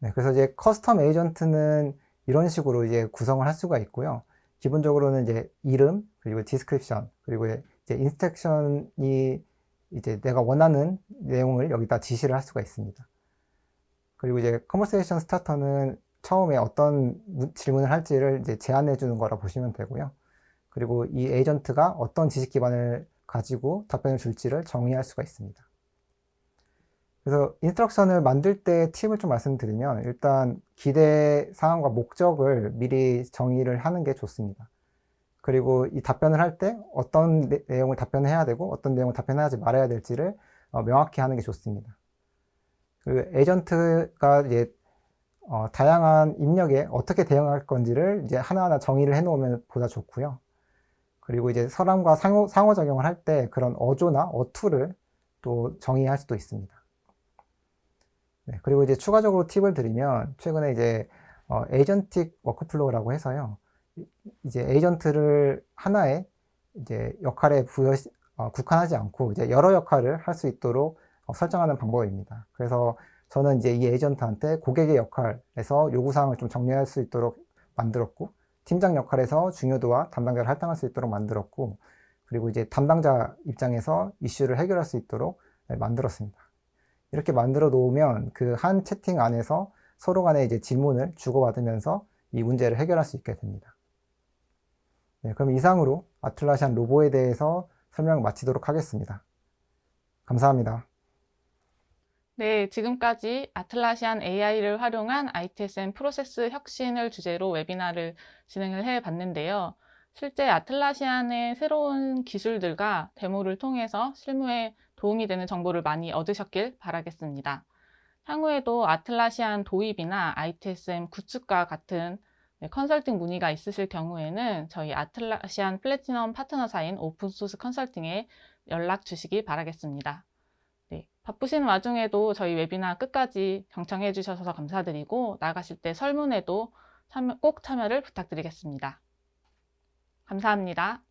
네, 그래서 이제 커스텀 에이전트는 이런 식으로 이제 구성을 할 수가 있고요. 기본적으로는 이제 이름, 그리고 디스크립션, 그리고 이제 인스트럭션이 이제 내가 원하는 내용을 여기다 지시를 할 수가 있습니다. 그리고 이제 컨버세이션 스타터는 처음에 어떤 질문을 할지를 이제 제안해 주는 거라 보시면 되고요. 그리고 이 에이전트가 어떤 지식 기반을 가지고 답변을 줄지를 정의할 수가 있습니다. 그래서 인스트럭션을 만들 때 팁을 좀 말씀드리면 일단 기대 사항과 목적을 미리 정의를 하는 게 좋습니다. 그리고 이 답변을 할 때 어떤 내용을 답변해야 되고 어떤 내용을 답변하지 말아야 될지를 명확히 하는 게 좋습니다. 그리고 에이전트가 이제 다양한 입력에 어떻게 대응할 건지를 이제 하나하나 정의를 해놓으면 보다 좋고요. 그리고 이제 사람과 상호작용을 할 때 그런 어조나 어투를 또 정의할 수도 있습니다. 네, 그리고 이제 추가적으로 팁을 드리면 최근에 이제 에이전틱 워크플로우라고 해서요. 이제 에이전트를 하나의 이제 역할에 국한하지 않고 이제 여러 역할을 할 수 있도록 설정하는 방법입니다. 그래서 저는 이제 이 에이전트한테 고객의 역할에서 요구사항을 좀 정리할 수 있도록 만들었고, 팀장 역할에서 중요도와 담당자를 할당할 수 있도록 만들었고, 그리고 이제 담당자 입장에서 이슈를 해결할 수 있도록 만들었습니다. 이렇게 만들어 놓으면 그 한 채팅 안에서 서로 간에 이제 질문을 주고받으면서 이 문제를 해결할 수 있게 됩니다. 네, 그럼 이상으로 아틀라시안 로보에 대해서 설명을 마치도록 하겠습니다. 감사합니다. 네, 지금까지 아틀라시안 AI를 활용한 ITSM 프로세스 혁신을 주제로 웨비나를 진행을 해 봤는데요. 실제 아틀라시안의 새로운 기술들과 데모를 통해서 실무에 도움이 되는 정보를 많이 얻으셨길 바라겠습니다. 향후에도 아틀라시안 도입이나 ITSM 구축과 같은 컨설팅 문의가 있으실 경우에는 저희 아틀라시안 플래티넘 파트너사인 오픈소스 컨설팅에 연락 주시기 바라겠습니다. 네, 바쁘신 와중에도 저희 웨비나 끝까지 경청해 주셔서 감사드리고 나가실 때 설문에도 꼭 참여를 부탁드리겠습니다. 감사합니다.